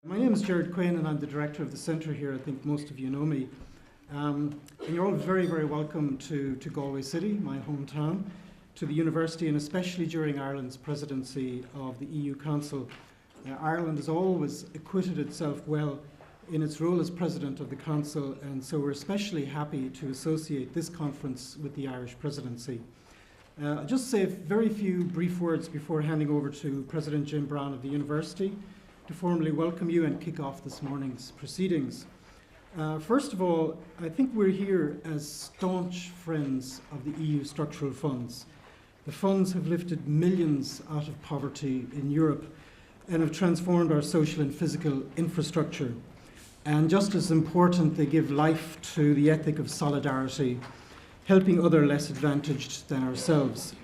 My name is Gerard Quinn and I'm the director of the centre here. I think most of you know me. And you're all very, very welcome to Galway City, my hometown, to the university, and especially during Ireland's presidency of the EU Council. Ireland has always acquitted itself well in its role as president of the Council, and so we're especially happy to associate this conference with the Irish presidency. I'll just say a very few brief words before handing over to President Jim Brown of the university to formally welcome you and kick off this morning's proceedings. First of all, I think we're here as staunch friends of the EU structural funds. The funds have lifted millions out of poverty in Europe and have transformed our social and physical infrastructure. And just as important, they give life to the ethic of solidarity, helping other less advantaged than ourselves.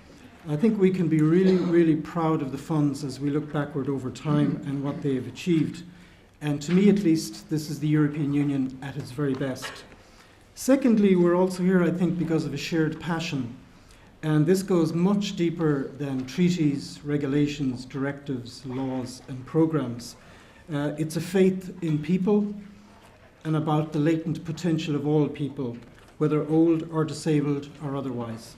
I think we can be really, really proud of the funds as we look backward over time and what they have achieved. And to me, at least, this is the European Union at its very best. Secondly, we're also here, I think, because of a shared passion. And this goes much deeper than treaties, regulations, directives, laws, and programs. It's a faith in people and about the latent potential of all people, whether old or disabled or otherwise.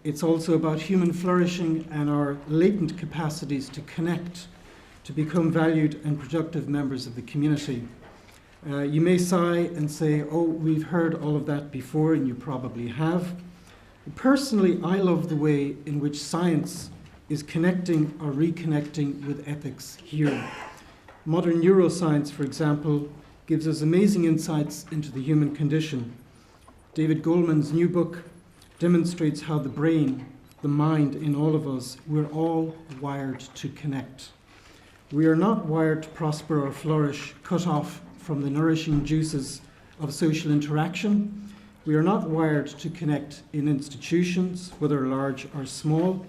It's also about human flourishing and our latent capacities to connect, to become valued and productive members of the community. You may sigh and say, oh, we've heard all of that before, and you probably have. Personally, I love the way in which science is connecting or reconnecting with ethics here. Modern neuroscience, for example, gives us amazing insights into the human condition. David Goleman's new book demonstrates how the brain, the mind in all of us, we're all wired to connect. We are not wired to prosper or flourish, cut off from the nourishing juices of social interaction. We are not wired to connect in institutions, whether large or small.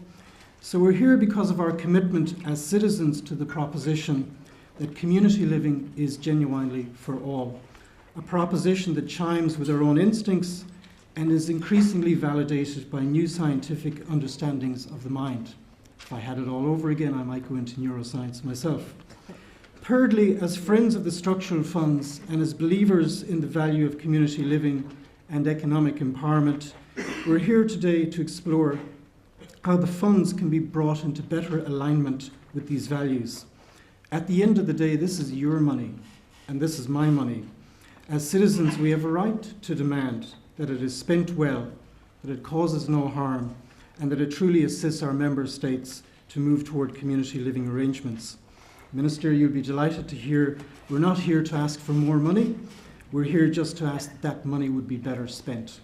So we're here because of our commitment as citizens to the proposition that community living is genuinely for all, a proposition that chimes with our own instincts and is increasingly validated by new scientific understandings of the mind. If I had it all over again, I might go into neuroscience myself. Thirdly, as friends of the structural funds and as believers in the value of community living and economic empowerment, we're here today to explore how the funds can be brought into better alignment with these values. At the end of the day, this is your money, and this is my money. As citizens, we have a right to demand that it is spent well, that it causes no harm, and that it truly assists our member states to move toward community living arrangements. Minister, you'll be delighted to hear we're not here to ask for more money. We're here just to ask that money would be better spent.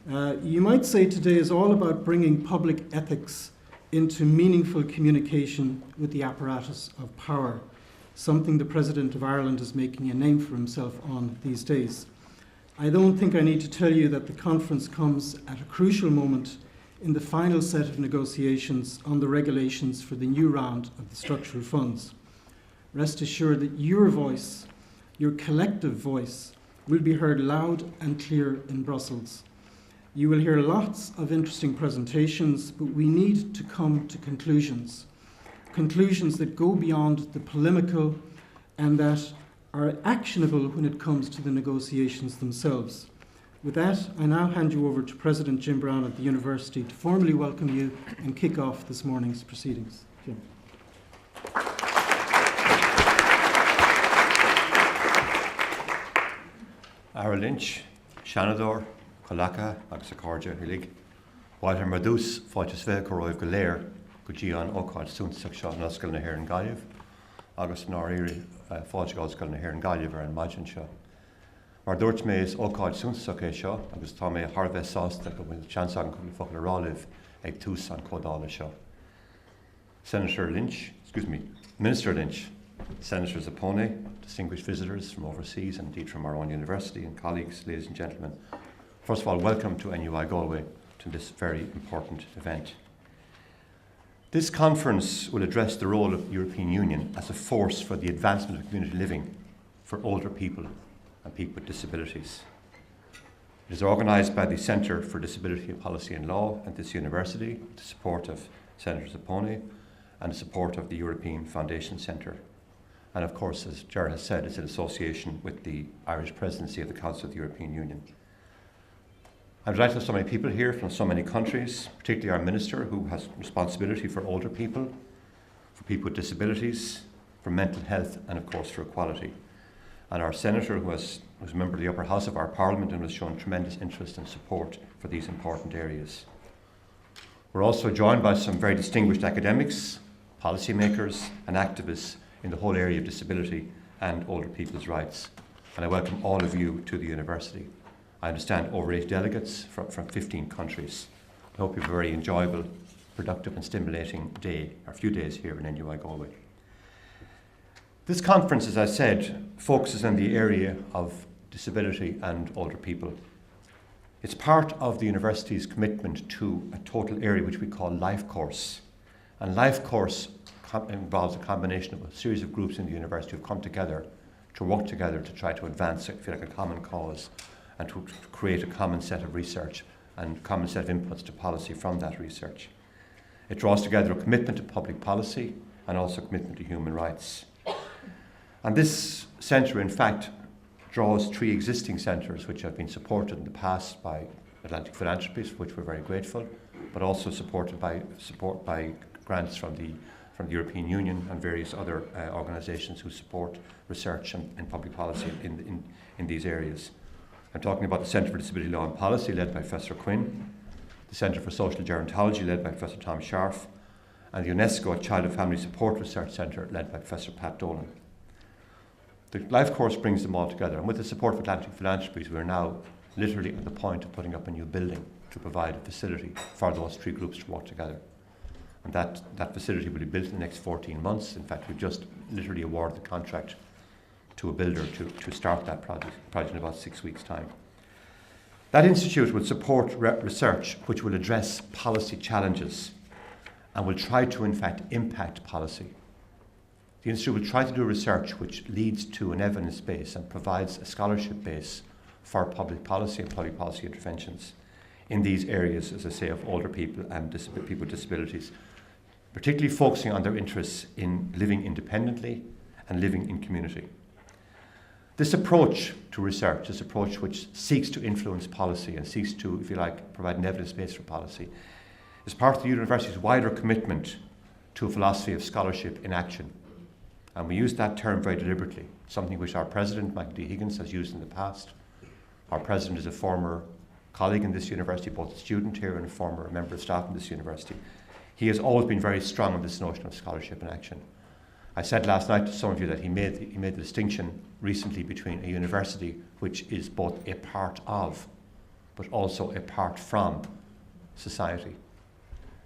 You might say today is all about bringing public ethics into meaningful communication with the apparatus of power, something the President of Ireland is making a name for himself on these days. I don't think I need to tell you that the conference comes at a crucial moment in the final set of negotiations on the regulations for the new round of the structural funds. Rest assured that your voice, your collective voice, will be heard loud and clear in Brussels. You will hear lots of interesting presentations, but we need to come to conclusions that go beyond the polemical and that are actionable when it comes to the negotiations themselves. With that, I now hand you over to President Jim Brown of the university to formally welcome you and kick off this morning's proceedings. Jim. Ara Lynch, Shanador, Colaka, agus Accordia, Hilig, while her Madus fáilte Svelka roiv Galer, Gujian Okard Sunsak Shaw Nuskal na Herin Galiev, agus Noriri fáilte Oscar na Herin Galiev and Majin Shaw. Mar dúirt mé is Okard Sunsak Shaw, agus tá mé Harveh Sásta go bhfuil Chansan go focail Ráliv ag tús an Codála Shaw. Minister Lynch, Senator Zappone, distinguished visitors from overseas and indeed from our own university and colleagues, ladies and gentlemen. First of all, welcome to NUI Galway, to this very important event. This conference will address the role of the European Union as a force for the advancement of community living for older people and people with disabilities. It is organised by the Centre for Disability Policy and Law at this university, with the support of Senator Zappone and the support of the European Foundation Centre. And of course, as Ger has said, it's in association with the Irish presidency of the Council of the European Union. I'm delighted to have so many people here from so many countries, particularly our minister, who has responsibility for older people, for people with disabilities, for mental health, and of course for equality. And our senator, who's a member of the upper house of our parliament and has shown tremendous interest and support for these important areas. We're also joined by some very distinguished academics, policymakers, and activists in the whole area of disability and older people's rights. And I welcome all of you to the university. I understand over 8 delegates from 15 countries. I hope you have a very enjoyable, productive and stimulating day, or few days here in NUI Galway. This conference, as I said, focuses on the area of disability and older people. It's part of the university's commitment to a total area which we call Lifecourse. And Lifecourse involves a combination of a series of groups in the university who have come together to work together to try to advance, if you like, a common cause and to create a common set of research and common set of inputs to policy from that research. It draws together a commitment to public policy and also a commitment to human rights. And this centre, in fact, draws 3 existing centres which have been supported in the past by Atlantic Philanthropies, for which we're very grateful, but also supported by grants from the European Union and various other organisations who support research and public policy in these areas. I'm talking about the Centre for Disability Law and Policy, led by Professor Quinn, the Centre for Social Gerontology, led by Professor Tom Scharf, and the UNESCO Child and Family Support Research Centre, led by Professor Pat Dolan. The Lifecourse brings them all together, and with the support of Atlantic Philanthropies, we're now literally at the point of putting up a new building to provide a facility for those 3 groups to work together. And that facility will be built in the next 14 months. In fact, we've just literally awarded the contract to a builder to start that project in about 6 weeks' time. That institute will support research which will address policy challenges and will try to, in fact, impact policy. The institute will try to do research which leads to an evidence base and provides a scholarship base for public policy and public policy interventions in these areas, as I say, of older people and people with disabilities, particularly focusing on their interests in living independently and living in community. This approach to research, this approach which seeks to influence policy and seeks to, if you like, provide an evidence base for policy, is part of the university's wider commitment to a philosophy of scholarship in action. And we use that term very deliberately, something which our president, Michael D. Higgins, has used in the past. Our president is a former colleague in this university, both a student here and a former member of staff in this university. He has always been very strong on this notion of scholarship in action. I said last night to some of you that he made the distinction recently between a university which is both a part of, but also a part from society.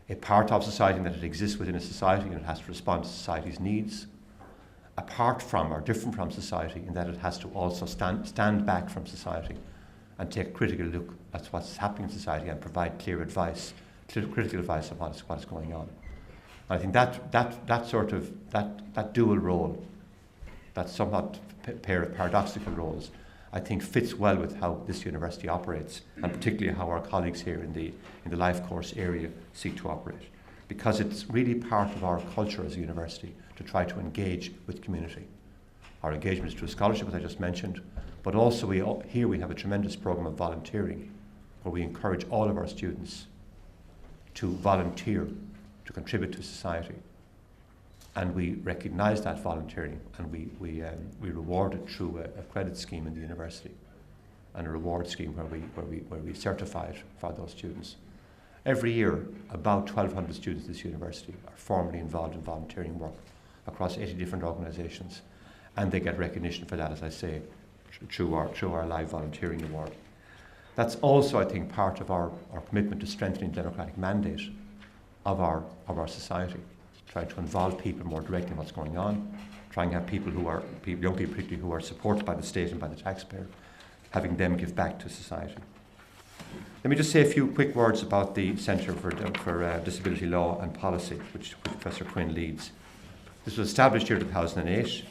A part of society in that it exists within a society and it has to respond to society's needs. Apart from or different from society in that it has to also stand back from society and take a critical look at what's happening in society and provide clear advice, critical advice on what is going on. I think that dual role, that somewhat pair of paradoxical roles, I think fits well with how this university operates, and particularly how our colleagues here in the Lifecourse area seek to operate, because it's really part of our culture as a university to try to engage with community. Our engagement is through scholarship, as I just mentioned, but also here we have a tremendous program of volunteering, where we encourage all of our students to volunteer, to contribute to society. And we recognise that volunteering, and we reward it through a credit scheme in the university, and a reward scheme where we certify it for those students. Every year, about 1,200 students at this university are formally involved in volunteering work across 80 different organisations, and they get recognition for that, as I say, through our live volunteering award. That's also, I think, part of our commitment to strengthening the democratic mandate of our society, trying to involve people more directly in what's going on, trying to have young people particularly, who are supported by the state and by the taxpayer, having them give back to society. Let me just say a few quick words about the Centre for Disability Law and Policy, which Professor Quinn leads. This was established here in 2008.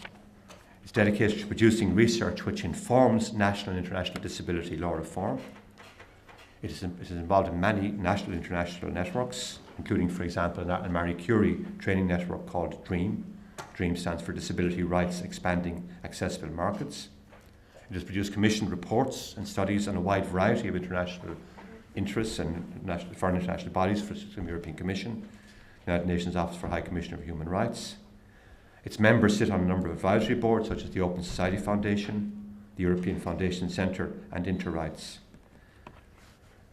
It's dedicated to producing research which informs national and international disability law reform. It is involved in many national and international networks, including, for example, a Marie Curie training network called DREAM, DREAM stands for Disability Rights Expanding Accessible Markets. It has produced commissioned reports and studies on a wide variety of international interests and foreign international bodies, for the European Commission, the United Nations Office for High Commissioner for Human Rights. Its members sit on a number of advisory boards, such as the Open Society Foundation, the European Foundation Centre, and Interrights.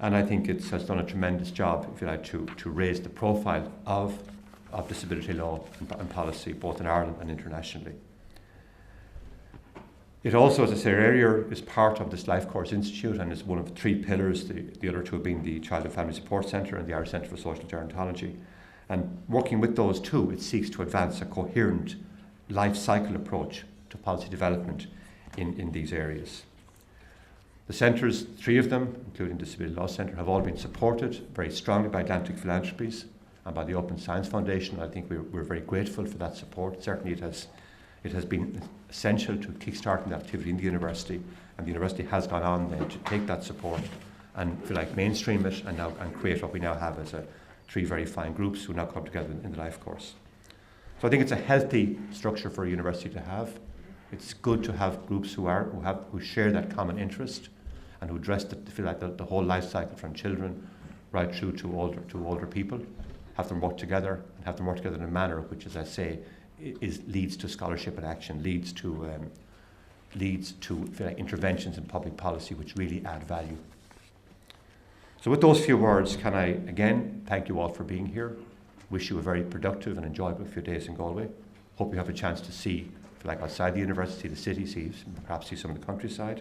And I think it has done a tremendous job, if you like, to raise the profile of disability law and policy, both in Ireland and internationally. It also, as I said earlier, is part of this Lifecourse Institute and is one of 3 pillars, the other 2 being the Child and Family Support Centre and the Irish Centre for Social Gerontology. And working with those 2, it seeks to advance a coherent life cycle approach to policy development in these areas. The centres, 3 of them, including Disability Law Centre, have all been supported very strongly by Atlantic Philanthropies and by the Open Science Foundation. I think we're very grateful for that support. Certainly it has been essential to kick-starting the activity in the university, and the university has gone on then to take that support and, if you like, mainstream it and create what we now have as 3 very fine groups who now come together in the Lifecourse. So I think it's a healthy structure for a university to have. It's good to have groups who share that common interest and who address the whole life cycle from children right through to older people. Have them work together and have them work together in a manner which, as I say, leads to scholarship and action, leads to interventions in public policy which really add value. So with those few words, can I again thank you all for being here. Wish you a very productive and enjoyable few days in Galway. Hope you have a chance to see, if you like, outside the university, the city, perhaps see some of the countryside.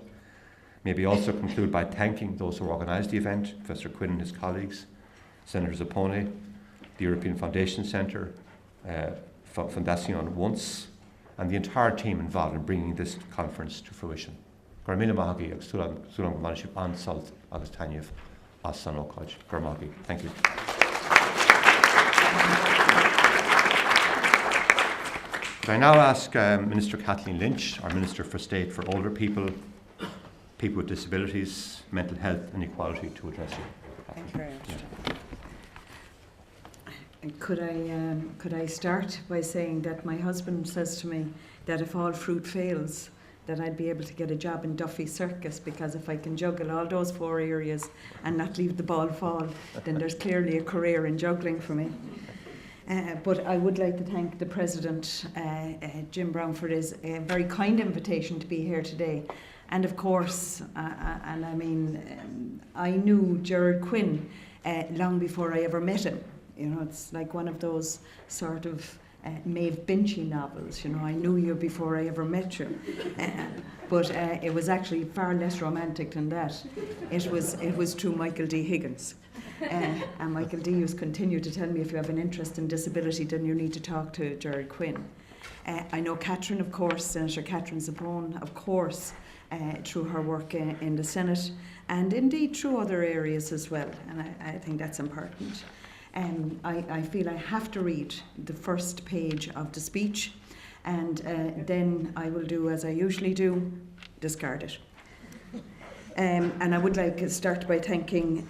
Maybe also conclude by thanking those who organised the event, Professor Quinn and his colleagues, Senator Zappone, the European Foundation Centre, Fundación Once, and the entire team involved in bringing this conference to fruition. Gur míle maith agus súlam manisiú ansalt agus tainneamh as san ócáid. Gur maith. Thank you. Could I now ask Minister Kathleen Lynch, our Minister for State for Older People, People with Disabilities, Mental Health and Equality, to address you. Thank you very much. Yeah. Could I start by saying that my husband says to me that if all fruit fails, that I'd be able to get a job in Duffy Circus, because if I can juggle all those 4 areas and not leave the ball fall, then there's clearly a career in juggling for me. But I would like to thank the President, Jim Brown, for his very kind invitation to be here today. And of course, I knew Gerard Quinn long before I ever met him. You know, it's like one of those sort of Maeve Binchy novels. You know, I knew you before I ever met you. But it was actually far less romantic than that. It was through Michael D. Higgins. And Michael D. used to continue to tell me, if you have an interest in disability, then you need to talk to Gerard Quinn. I know Katherine, of course, Senator Katherine Zappone, of course, through her work in the Senate, and indeed through other areas as well, and I think that's important. I feel I have to read the first page of the speech, and then I will do as I usually do, discard it. And I would like to start by thanking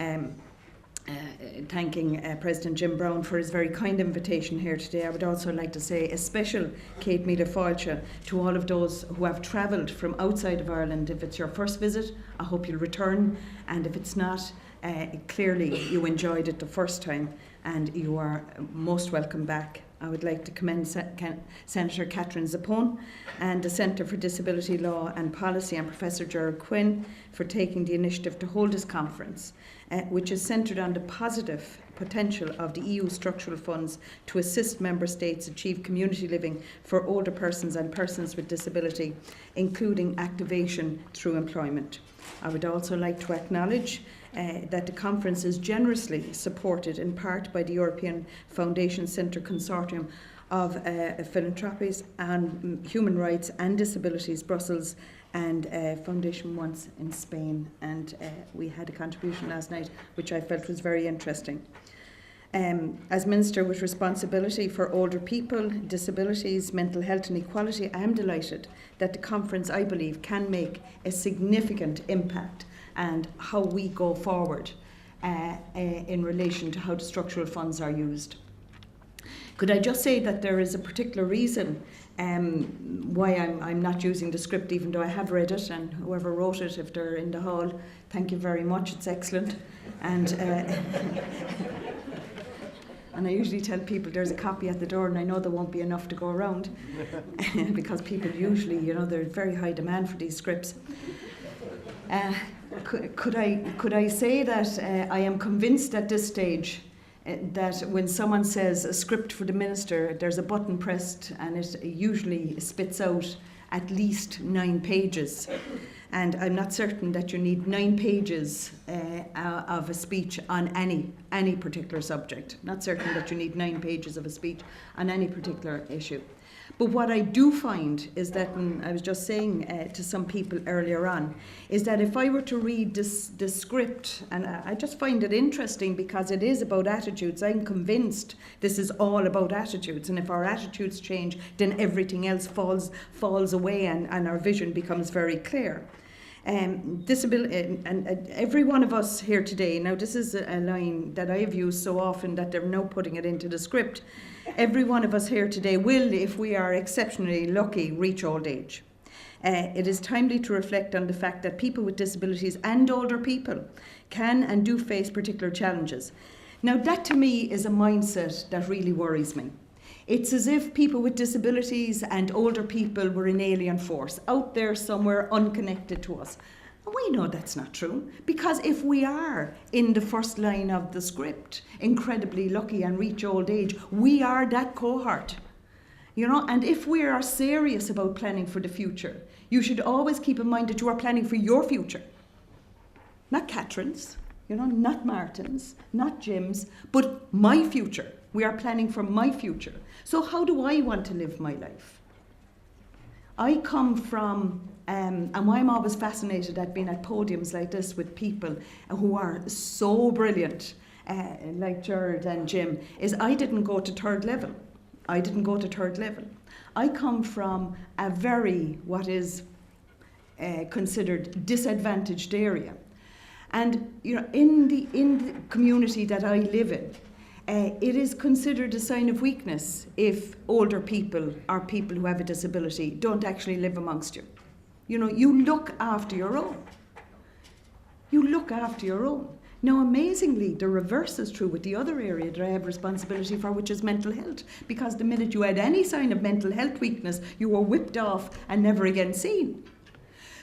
President Jim Brown for his very kind invitation here today. I would also like to say a special Kate Míle Fáilte to all of those who have travelled from outside of Ireland. If it's your first visit, I hope you'll return, and if it's not, clearly you enjoyed it the first time and you are most welcome back. I would like to commend Senator Katherine Zappone and the Centre for Disability Law and Policy and Professor Gerard Quinn for taking the initiative to hold this conference, which is centred on the positive potential of the EU structural funds to assist Member States achieve community living for older persons and persons with disability, including activation through employment. I would also like to acknowledge that the conference is generously supported in part by the European Foundation Centre Consortium of Philanthropies and Human Rights and Disabilities Brussels, and Foundation Once in Spain, and we had a contribution last night which I felt was very interesting. As Minister with responsibility for older people, disabilities, mental health and equality, I am delighted that the conference, I believe, can make a significant impact and how we go forward in relation to how the structural funds are used. Could I just say that there is a particular reason why I'm not using the script, even though I have read it, and whoever wrote it, if they're in the hall, thank you very much, it's excellent. And and I usually tell people there's a copy at the door, and I know there won't be enough to go around because people usually, there's very high demand for these scripts. Could I say that I am convinced at this stage that when someone says a script for the minister, there's a button pressed and it usually spits out at least 9 pages. And I'm not certain that you need 9 pages of a speech on any particular subject. Not certain that you need 9 pages of a speech on any particular issue. But what I do find is that, and I was just saying to some people earlier on, is that if I were to read this script, and I just find it interesting because it is about attitudes. I'm convinced this is all about attitudes, and if our attitudes change, then everything else falls away, and our vision becomes very clear. Disability, and every one of us here today, now this is a line that I have used so often that they're now putting it into the script. Every one of us here today will, if we are exceptionally lucky, reach old age. It is timely to reflect on the fact that people with disabilities and older people can and do face particular challenges. Now that to me is a mindset that really worries me. It's as if people with disabilities and older people were an alien force out there somewhere unconnected to us. And we know that's not true, because if we are in the first line of the script, incredibly lucky and reach old age, we are that cohort. And if we are serious about planning for the future, you should always keep in mind that you are planning for your future. Not Katherine's, not Martin's, not Jim's, but my future. We are planning for my future. So how do I want to live my life? I come from, and why I'm always fascinated at being at podiums like this with people who are so brilliant, like Gerard and Jim, is I didn't go to third level. I come from a very, what is considered disadvantaged area. And in the community that I live in, it is considered a sign of weakness if older people or people who have a disability don't actually live amongst you. You look after your own. Now, amazingly, the reverse is true with the other area that I have responsibility for, which is mental health. Because the minute you had any sign of mental health weakness, you were whipped off and never again seen.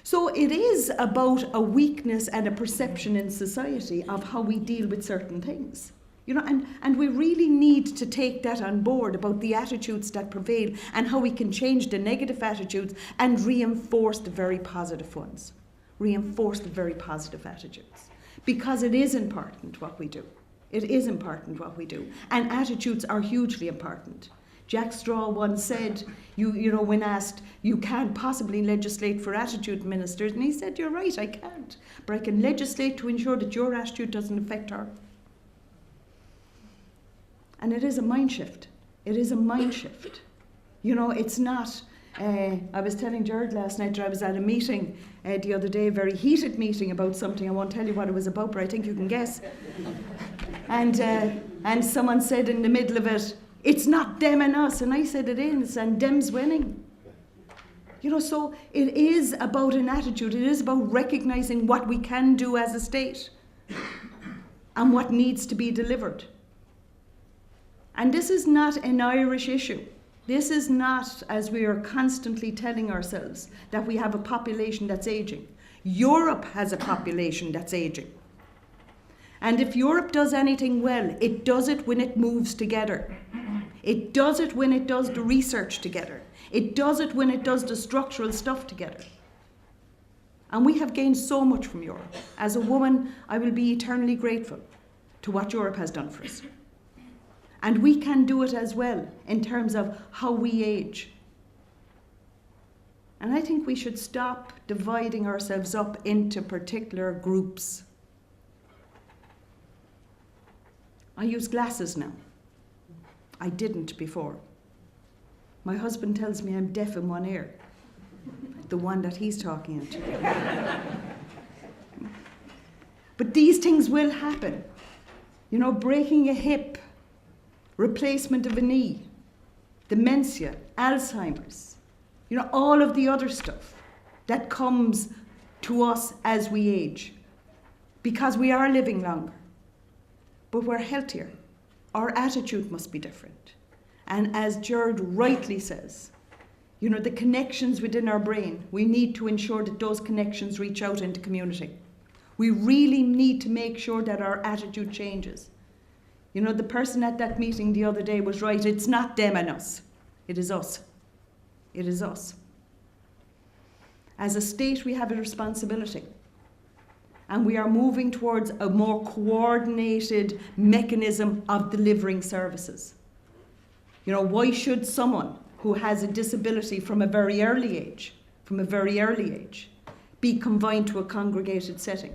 So it is about a weakness and a perception in society of how we deal with certain things. And we really need to take that on board about the attitudes that prevail and how we can change the negative attitudes and reinforce the very positive ones. Reinforce the very positive attitudes. Because it is important what we do. And attitudes are hugely important. Jack Straw once said, when asked, you can't possibly legislate for attitude ministers. And he said, you're right, I can't. But I can legislate to ensure that your attitude doesn't affect her. And it is a mind shift. It's not, I was telling Gerard last night that I was at a meeting the other day, a very heated meeting about something. I won't tell you what it was about, but I think you can guess. And someone said in the middle of it, it's not them and us. And I said it is, and them's winning. So it is about an attitude. It is about recognising what we can do as a state and what needs to be delivered. And this is not an Irish issue. This is not, as we are constantly telling ourselves, that we have a population that's ageing. Europe has a population that's ageing. And if Europe does anything well, it does it when it moves together. It does it when it does the research together. It does it when it does the structural stuff together. And we have gained so much from Europe. As a woman, I will be eternally grateful to what Europe has done for us. And we can do it as well in terms of how we age. And I think we should stop dividing ourselves up into particular groups. I use glasses now. I didn't before. My husband tells me I'm deaf in one ear, the one that he's talking into. But these things will happen. Breaking a hip replacement of a knee, dementia, Alzheimer's, all of the other stuff that comes to us as we age, because we are living longer, but we're healthier. Our attitude must be different. And as Gerard rightly says, the connections within our brain, we need to ensure that those connections reach out into community. We really need to make sure that our attitude changes. The person at that meeting the other day was right. It's not them and us. It is us. It is us. As a state, we have a responsibility. And we are moving towards a more coordinated mechanism of delivering services. Why should someone who has a disability from a very early age, be confined to a congregated setting?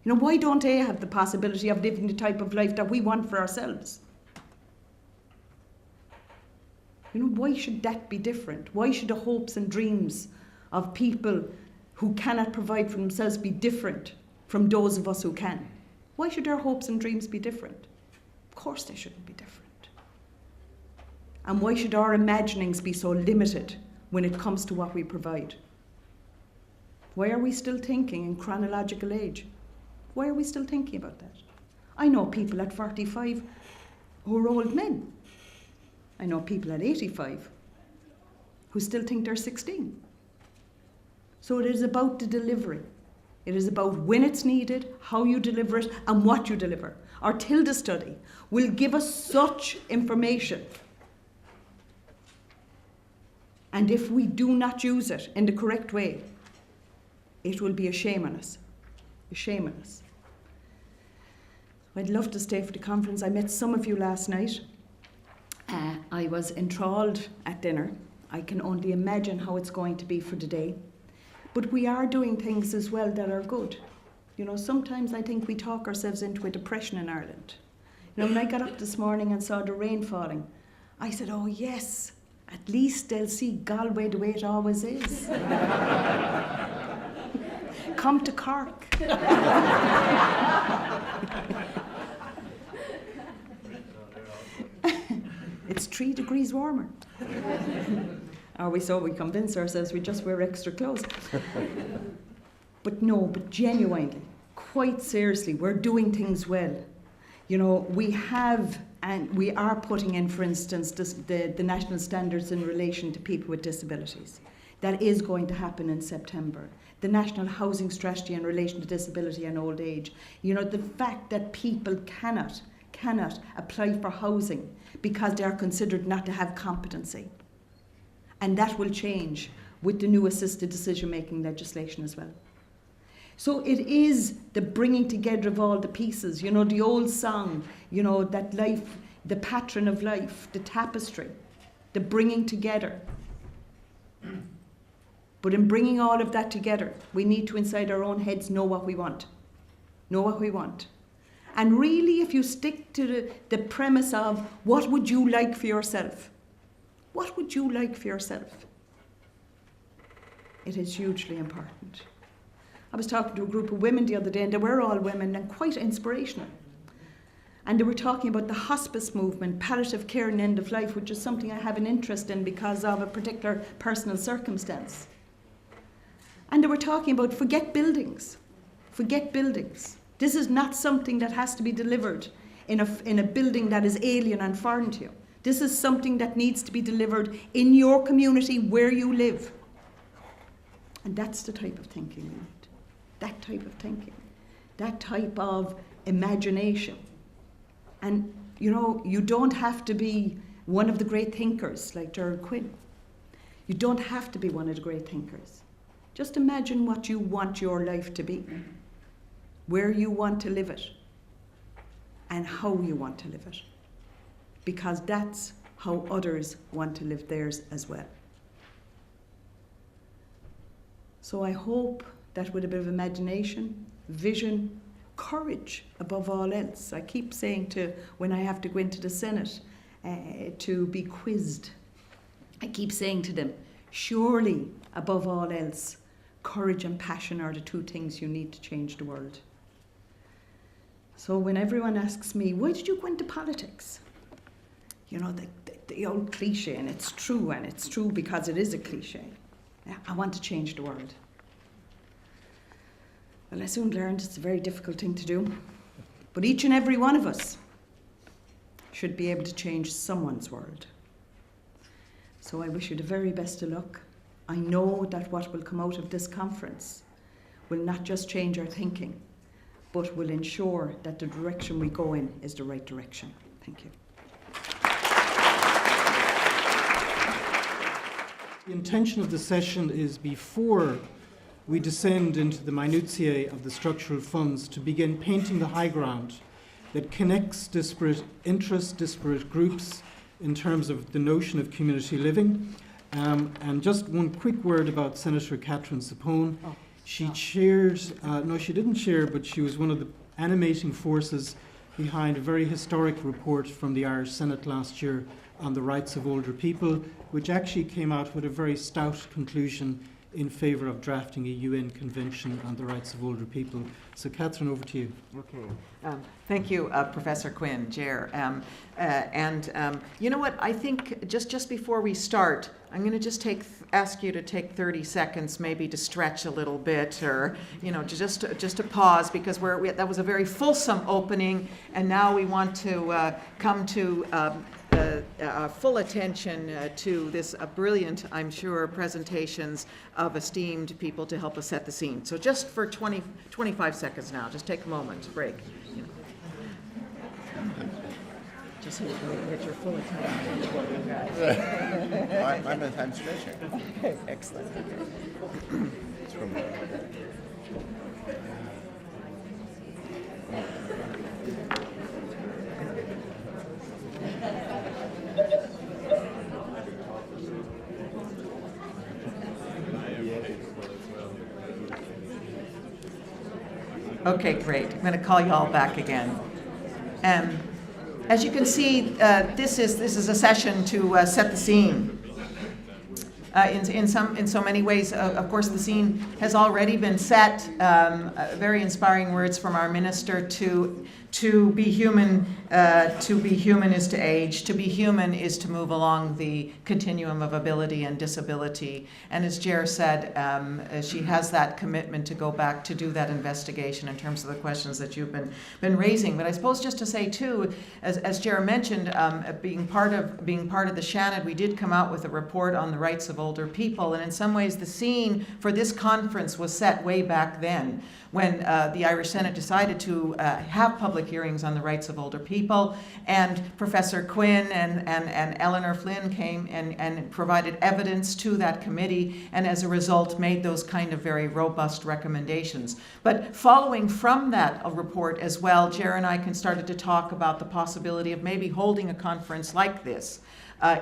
Why don't they have the possibility of living the type of life that we want for ourselves? Why should that be different? Why should the hopes and dreams of people who cannot provide for themselves be different from those of us who can? Why should our hopes and dreams be different? Of course they shouldn't be different. And why should our imaginings be so limited when it comes to what we provide? Why are we still thinking in chronological age? Why are we still thinking about that? I know people at 45 who are old men. I know people at 85 who still think they're 16. So it is about the delivery. It is about when it's needed, how you deliver it, and what you deliver. Our Tilda study will give us such information. And if we do not use it in the correct way, it will be a shame on us. A shame on us. I'd love to stay for the conference. I met some of you last night. I was enthralled at dinner. I can only imagine how it's going to be for the day. But we are doing things as well that are good. Sometimes I think we talk ourselves into a depression in Ireland. When I got up this morning and saw the rain falling, I said, oh yes, at least they'll see Galway the way it always is. Come to Cork. It's 3 degrees warmer. Or we convince ourselves we just wear extra clothes. But genuinely, quite seriously, we're doing things well. We have, and we are putting in, for instance, the national standards in relation to people with disabilities. That is going to happen in September. The National Housing Strategy in relation to disability and old age. The fact that people cannot apply for housing because they are considered not to have competency. And that will change with the new assisted decision-making legislation as well. So it is the bringing together of all the pieces, the old song, that life, the pattern of life, the tapestry, the bringing together. But in bringing all of that together, we need to, inside our own heads, know what we want. Know what we want. And really, if you stick to the premise of what would you like for yourself? What would you like for yourself? It is hugely important. I was talking to a group of women the other day, and they were all women and quite inspirational. And they were talking about the hospice movement, palliative care and end of life, which is something I have an interest in because of a particular personal circumstance. And they were talking about forget buildings. Forget buildings. This is not something that has to be delivered in a building that is alien and foreign to you. This is something that needs to be delivered in your community where you live. And that's the type of thinking we need. That type of thinking. That type of imagination. And, you don't have to be one of the great thinkers like Gerard Quinn. You don't have to be one of the great thinkers. Just imagine what you want your life to be. Where you want to live it. And how you want to live it. Because that's how others want to live theirs as well. So I hope that with a bit of imagination, vision, courage above all else. I keep saying when I have to go into the Senate to be quizzed, I keep saying to them, surely above all else, courage and passion are the 2 things you need to change the world. So when everyone asks me, why did you go into politics? you know, the old cliche, and it's true because it is a cliche. I want to change the world. Well, I soon learned it's a very difficult thing to do, but each and every one of us should be able to change someone's world. So I wish you the very best of luck. I know that what will come out of this conference will not just change our thinking, but will ensure that the direction we go in is the right direction. Thank you. The intention of the session is, before we descend into the minutiae of the structural funds, to begin painting the high ground that connects disparate interests, disparate groups in terms of the notion of community living. And just one quick word about Senator Katherine Zappone. She chaired, no, she didn't chair, but she was one of the animating forces behind a very historic report from the Irish Senate last year on the rights of older people, which actually came out with a very stout conclusion in favour of drafting a UN Convention on the Rights of Older People. So, Katherine, over to you. Okay. Thank you, Professor Quinn, Ger. You know what? I think just before we start, I'm going to just ask you to take 30 seconds, maybe to stretch a little bit, or just to pause, because that was a very fulsome opening, and now we want to come to full attention to this brilliant, I'm sure, presentations of esteemed people to help us set the scene. So just for 25 seconds now, just take a moment, break. Just so you can get your full attention to what we got. I'm at time stretching. Okay, excellent. It's from Okay, great. I'm going to call you all back again. As you can see, this is a session to set the scene. In so many ways, of course, the scene has already been set. Very inspiring words from our minister to be human. To be human is to age. To be human is to move along the continuum of ability and disability. And as Ger said, she has that commitment to go back to do that investigation in terms of the questions that you've been raising. But I suppose just to say too, as Ger mentioned, being part of the Shannon, we did come out with a report on the rights of older people. And in some ways, the scene for this conference was set way back then, when the Irish Senate decided to have public hearings on the rights of older people, and Professor Quinn and Eleanor Flynn came and provided evidence to that committee, and as a result made those kind of very robust recommendations. But following from that report as well, Ger and I started to talk about the possibility of maybe holding a conference like this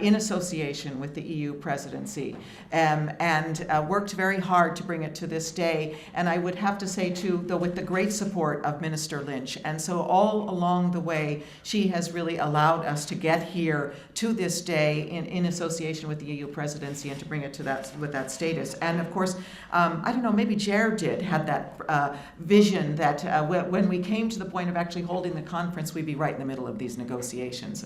in association with the EU presidency, and worked very hard to bring it to this day. And I would have to say too, though, with the great support of Minister Lynch. And so all along the way, she has really allowed us to get here to this day in association with the EU presidency, and to bring it to that status. And of course, I don't know, maybe Ger had that vision that when we came to the point of actually holding the conference, we'd be right in the middle of these negotiations.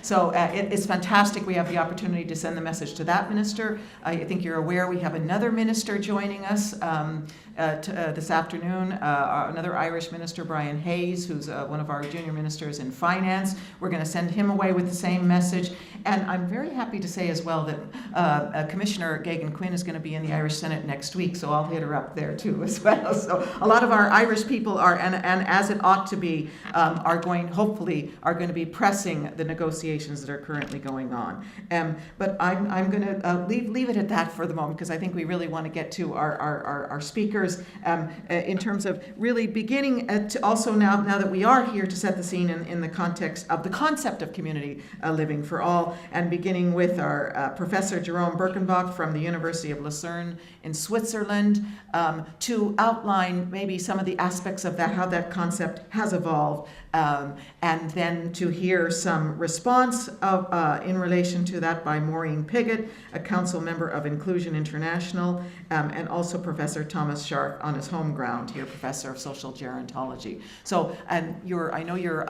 So it's fantastic. We have the opportunity to send the message to that minister. I think you're aware we have another minister joining us this afternoon, another Irish minister, Brian Hayes, who's one of our junior ministers in finance. We're going to send him away with the same message. And I'm very happy to say as well that Commissioner Gagan Quinn is going to be in the Irish Senate next week, so I'll hit her up there too as well. So a lot of our Irish people are, and as it ought to be, hopefully are going to be pressing the negotiations that are currently going on. But I'm going to leave it at that for the moment, because I think we really want to get to our speakers in terms of really beginning to also now that we are here to set the scene in the context of the concept of community living for all, and beginning with our Professor Jerome Bickenbach from the University of Lucerne in Switzerland, to outline maybe some of the aspects of that, how that concept has evolved, and then to hear some response in relation to that by Maureen Piggot, a council member of Inclusion International, and also Professor Thomas Scharf on his home ground here, Professor of Social Gerontology. So, and I know your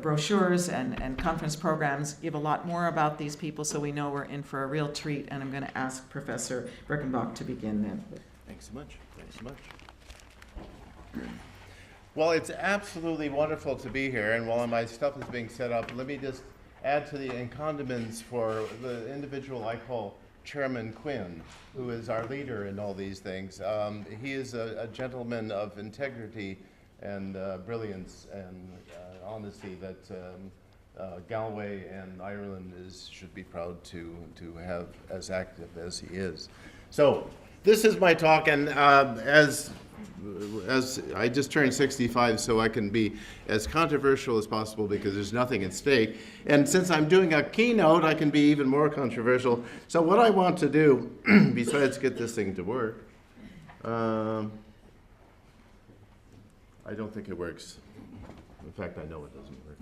brochures and conference programs give a lot more about these people, so we know we're in for a real treat, and I'm going to ask Professor Bickenbach to begin then. Thanks so much. Thanks so much. Well, it's absolutely wonderful to be here, and while my stuff is being set up, let me just add to the encomiums for the individual I call Chairman Quinn, who is our leader in all these things. He is a gentleman of integrity and brilliance and honesty that Galway and Ireland should be proud to have as active as he is. So this is my talk, and as I just turned 65, so I can be as controversial as possible because there's nothing at stake. And since I'm doing a keynote, I can be even more controversial. So what I want to do, besides get this thing to work, I don't think it works. In fact, I know it doesn't work.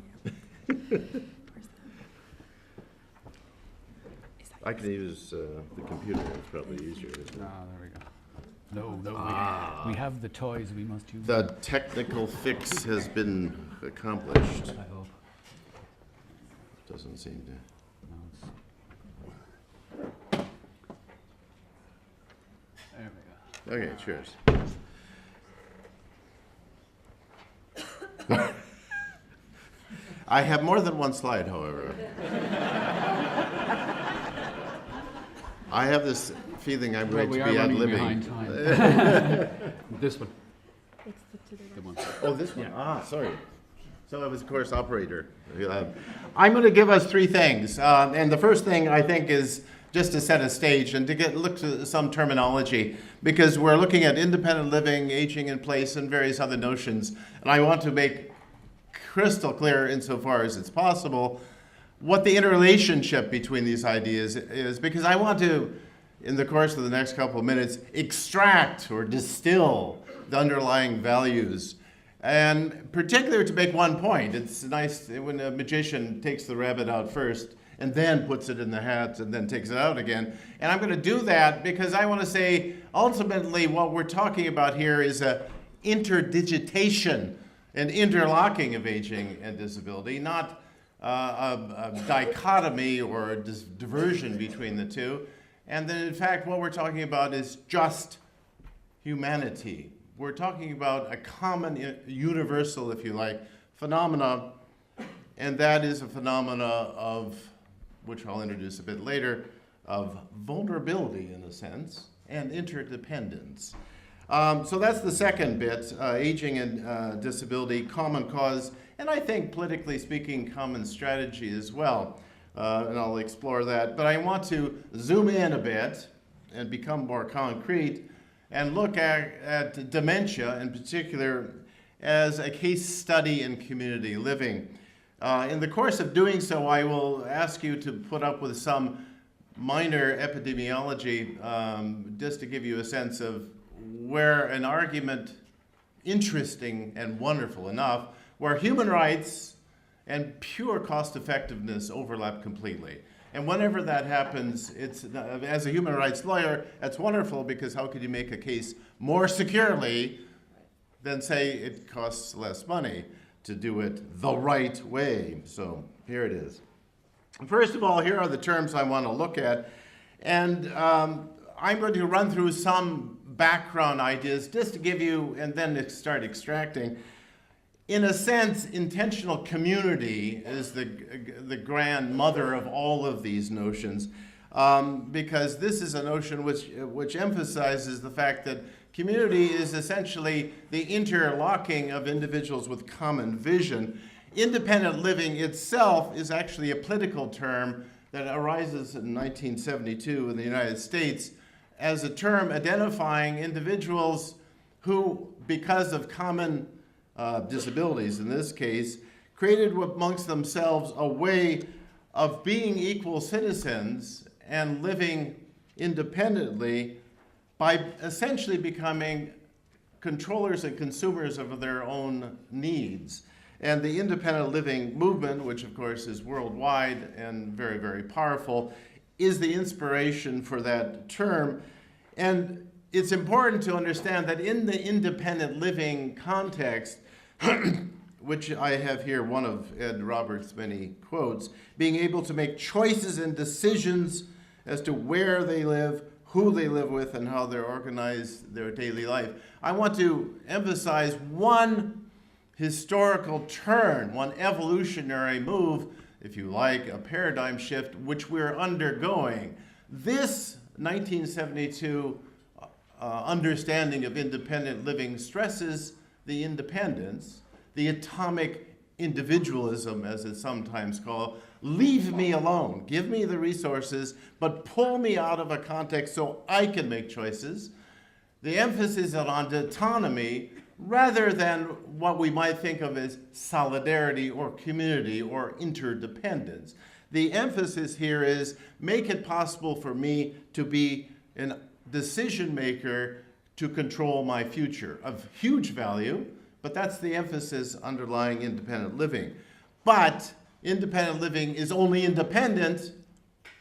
I can use the computer. It's probably easier, isn't it? There we go. No, we have the toys. We must use The technical fix has been accomplished. I hope. Doesn't seem to. No, there we go. Okay, cheers. I have more than one slide, however. I have this feeling I'm going we to are be running ad-libbing. behind time. This one. The one. Oh, this one? Yeah. Ah, sorry. So I was course operator. I'm going to give us three things. And the first thing, I think, is just to set a stage and to look to some terminology, because we're looking at independent living, aging in place, and various other notions. And I want to make crystal clear, insofar as it's possible, what the interrelationship between these ideas is, because I want to, in the course of the next couple of minutes, extract or distill the underlying values. And particularly to make one point, it's nice when a magician takes the rabbit out first and then puts it in the hat and then takes it out again. And I'm going to do that because I want to say, ultimately, what we're talking about here is a interdigitation and interlocking of aging and disability, not a dichotomy or a diversion between the two. And then, in fact, what we're talking about is just humanity. We're talking about a common, universal, if you like, phenomena, and that is a phenomena of, which I'll introduce a bit later, of vulnerability, in a sense, and interdependence. So that's the second bit, aging and disability, common cause, and I think, politically speaking, common strategy as well. And I'll explore that. But I want to zoom in a bit and become more concrete and look at dementia in particular as a case study in community living. In the course of doing so, I will ask you to put up with some minor epidemiology just to give you a sense of where an argument, interesting and wonderful enough, where human rights and pure cost effectiveness overlap completely. And whenever that happens, it's, as a human rights lawyer, that's wonderful, because how could you make a case more securely than say it costs less money to do it the right way? So here it is. First of all, here are the terms I want to look at. And I'm going to run through some background ideas just to give you, and then start extracting. In a sense, intentional community is the grandmother of all of these notions, because this is a notion which emphasizes the fact that community is essentially the interlocking of individuals with common vision. Independent living itself is actually a political term that arises in 1972 in the United States as a term identifying individuals who, because of common disabilities in this case, created amongst themselves a way of being equal citizens and living independently by essentially becoming controllers and consumers of their own needs. And the independent living movement, which of course is worldwide and very, very powerful, is the inspiration for that term. And it's important to understand that in the independent living context, which I have here one of Ed Roberts' many quotes, being able to make choices and decisions as to where they live, who they live with, and how they organize their daily life. I want to emphasize one historical turn, one evolutionary move, if you like, a paradigm shift, which we're undergoing. This 1972 understanding of independent living stresses the independence, the atomic individualism, as it's sometimes called. Leave me alone. Give me the resources, but pull me out of a context so I can make choices. The emphasis is on autonomy rather than what we might think of as solidarity or community or interdependence. The emphasis here is make it possible for me to be a decision maker to control my future, of huge value, but that's the emphasis underlying independent living. But independent living is only independent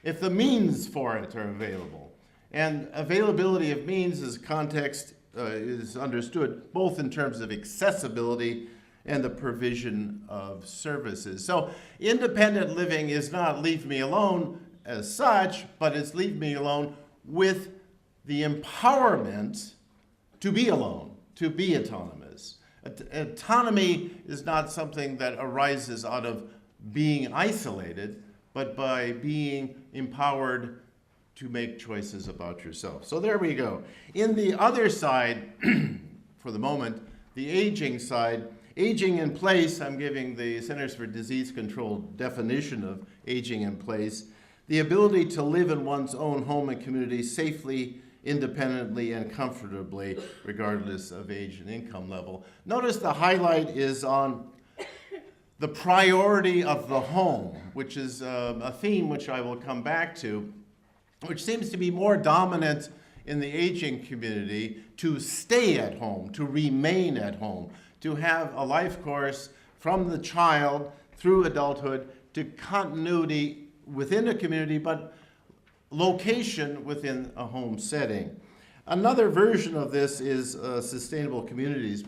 if the means for it are available. And availability of means is context is understood both in terms of accessibility and the provision of services. So independent living is not leave me alone as such, but it's leave me alone with the empowerment to be alone, to be autonomous. Autonomy is not something that arises out of being isolated, but by being empowered to make choices about yourself. So there we go. In the other side, for the moment, the aging side, aging in place, I'm giving the Centers for Disease Control definition of aging in place, the ability to live in one's own home and community safely, independently, and comfortably, regardless of age and income level. Notice the highlight is on the priority of the home, which is a theme which I will come back to, which seems to be more dominant in the aging community, to stay at home, to remain at home, to have a life course from the child through adulthood to continuity within a community, but location within a home setting. Another version of this is sustainable communities.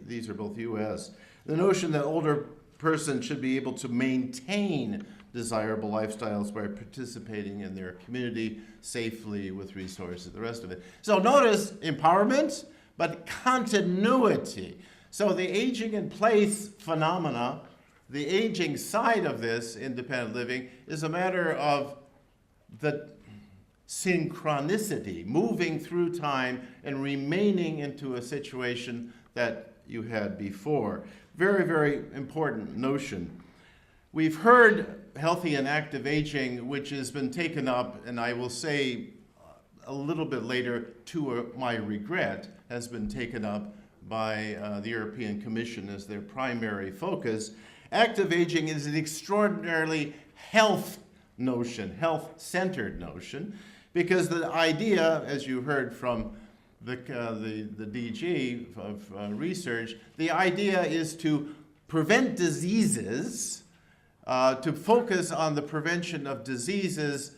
These are both U.S. The notion that older person should be able to maintain desirable lifestyles by participating in their community safely with resources, the rest of it. So notice empowerment, but continuity. So the aging in place phenomena, the aging side of this independent living, is a matter of the synchronicity, moving through time and remaining into a situation that you had before. Very, very important notion. We've heard healthy and active aging, which has been taken up, and I will say a little bit later, to my regret, has been taken up by the European Commission as their primary focus. Active aging is an extraordinarily health notion, health-centered notion, because the idea, as you heard from the DG of research, the idea is to prevent diseases, to focus on the prevention of diseases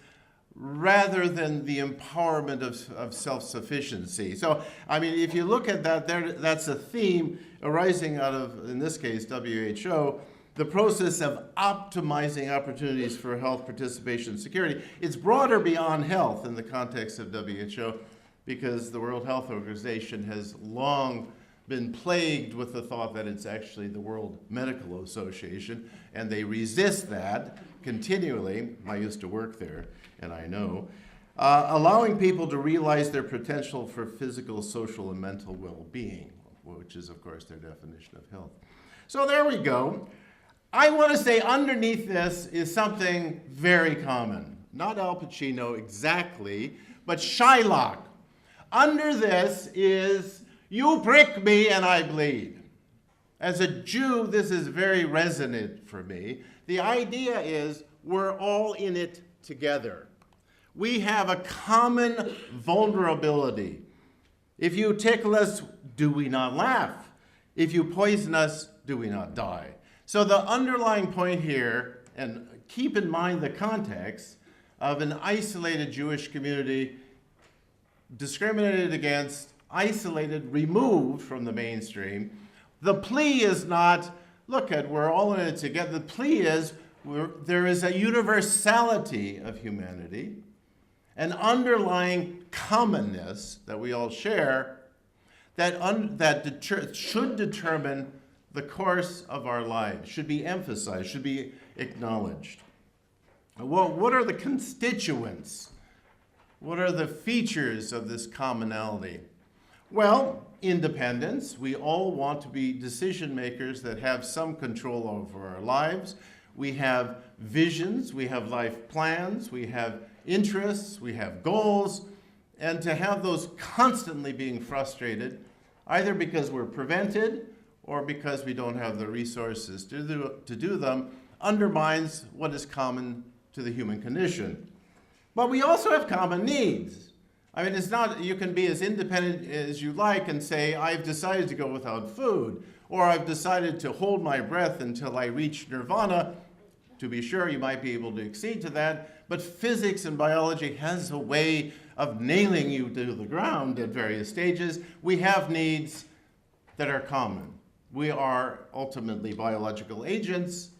rather than the empowerment of self-sufficiency. So, I mean, if you look at that, that's a theme arising out of, in this case, WHO, the process of optimizing opportunities for health participation and security. It's broader beyond health in the context of WHO, because the World Health Organization has long been plagued with the thought that it's actually the World Medical Association, and they resist that continually. I used to work there, and I know. Allowing people to realize their potential for physical, social, and mental well-being, which is, of course, their definition of health. So there we go. I want to say underneath this is something very common. Not Al Pacino exactly, but Shylock. Under this is, you prick me and I bleed. As a Jew, this is very resonant for me. The idea is we're all in it together. We have a common vulnerability. If you tickle us, do we not laugh? If you poison us, do we not die? So the underlying point here, and keep in mind the context of an isolated Jewish community discriminated against, isolated, removed from the mainstream. The plea is not, look at, we're all in it together. The plea is there is a universality of humanity, an underlying commonness that we all share that should determine the course of our lives, should be emphasized, should be acknowledged. Well, what are the constituents? What are the features of this commonality? Well, independence. We all want to be decision makers that have some control over our lives. We have visions, we have life plans, we have interests, we have goals, and to have those constantly being frustrated, either because we're prevented or because we don't have the resources to do them, undermines what is common to the human condition. But we also have common needs. I mean, it's not, you can be as independent as you like and say, I've decided to go without food, or I've decided to hold my breath until I reach nirvana. To be sure, you might be able to accede to that, but physics and biology has a way of nailing you to the ground at various stages. We have needs that are common. We are ultimately biological agents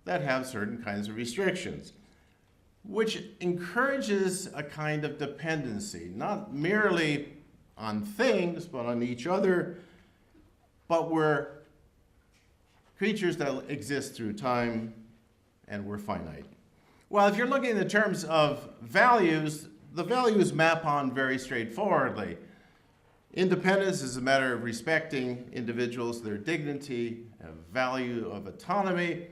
that have certain kinds of restrictions, which encourages a kind of dependency, not merely on things, but on each other. But we're creatures that exist through time, and we're finite. Well, if you're looking in the terms of values, the values map on very straightforwardly. Independence is a matter of respecting individuals, their dignity, a value of autonomy.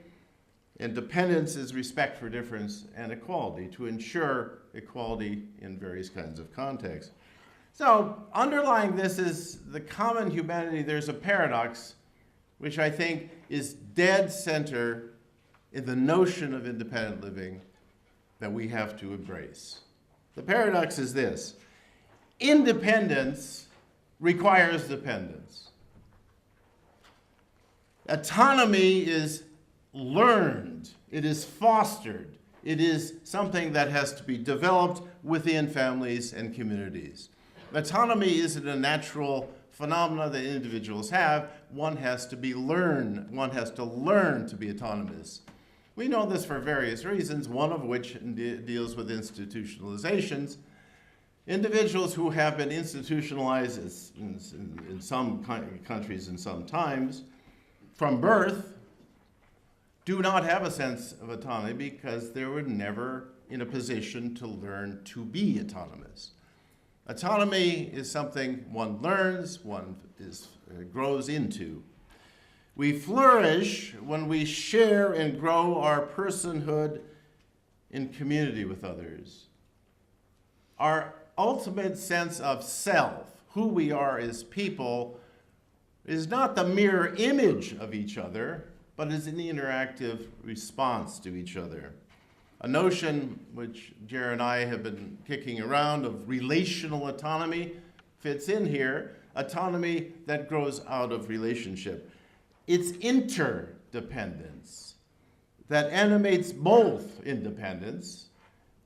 Independence is respect for difference and equality, to ensure equality in various kinds of contexts. So underlying this is the common humanity. There's a paradox, which I think is dead center in the notion of independent living that we have to embrace. The paradox is this: independence requires dependence. Autonomy is learned, it is fostered, it is something that has to be developed within families and communities. Autonomy isn't a natural phenomenon that individuals have. One has to learn to be autonomous. We know this for various reasons, one of which deals with institutionalizations. Individuals who have been institutionalized in some countries and some times from birth do not have a sense of autonomy because they were never in a position to learn to be autonomous. Autonomy is something one learns, one grows into. We flourish when we share and grow our personhood in community with others. Our ultimate sense of self, who we are as people, is not the mirror image of each other, but is an interactive response to each other. A notion which Jer and I have been kicking around of relational autonomy fits in here, autonomy that grows out of relationship. It's interdependence that animates both independence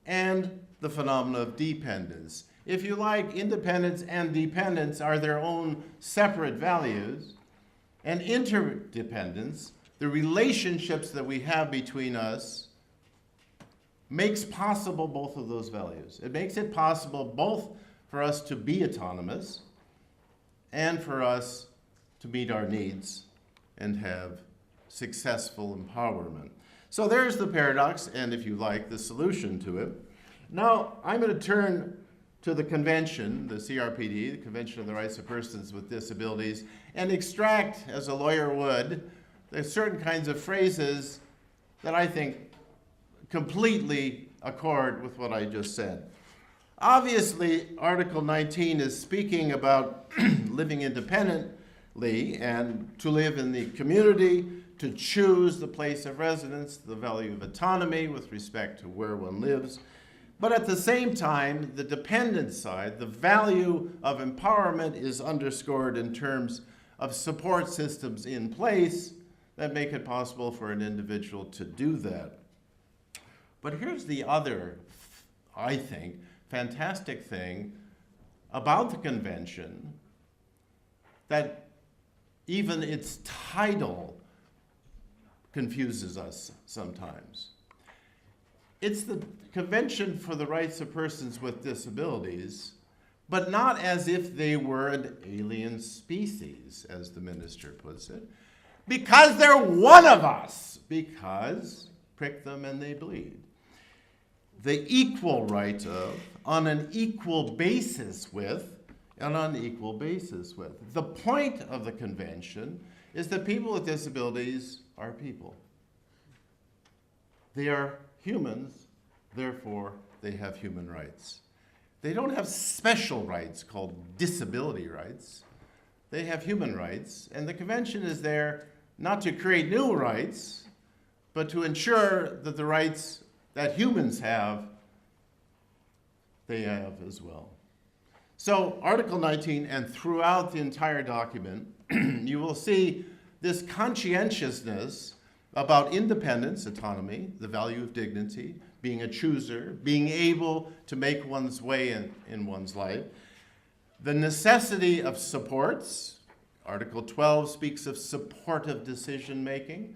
and the phenomena of dependence. If you like, independence and dependence are their own separate values, and interdependence, the relationships that we have between us, makes possible both of those values. It makes it possible both for us to be autonomous and for us to meet our needs and have successful empowerment. So there's the paradox, and if you like, the solution to it. Now, I'm going to turn to the convention, the CRPD, the Convention on the Rights of Persons with Disabilities, and extract, as a lawyer would, there's certain kinds of phrases that I think completely accord with what I just said. Obviously, Article 19 is speaking about living independently and to live in the community, to choose the place of residence, the value of autonomy with respect to where one lives. But at the same time, the dependent side, the value of empowerment is underscored in terms of support systems in place that make it possible for an individual to do that. But here's the other, I think, fantastic thing about the convention that even its title confuses us sometimes. It's the Convention for the Rights of Persons with Disabilities, but not as if they were an alien species, as the minister puts it, because they're one of us, because prick them and they bleed. The equal right of, on an equal basis with, and on equal basis with. The point of the convention is that people with disabilities are people. They are humans, therefore they have human rights. They don't have special rights called disability rights. They have human rights, and the convention is there not to create new rights, but to ensure that the rights that humans have, they have as well. So Article 19, and throughout the entire document, you will see this conscientiousness about independence, autonomy, the value of dignity, being a chooser, being able to make one's way in one's life, the necessity of supports. Article 12 speaks of supportive decision-making,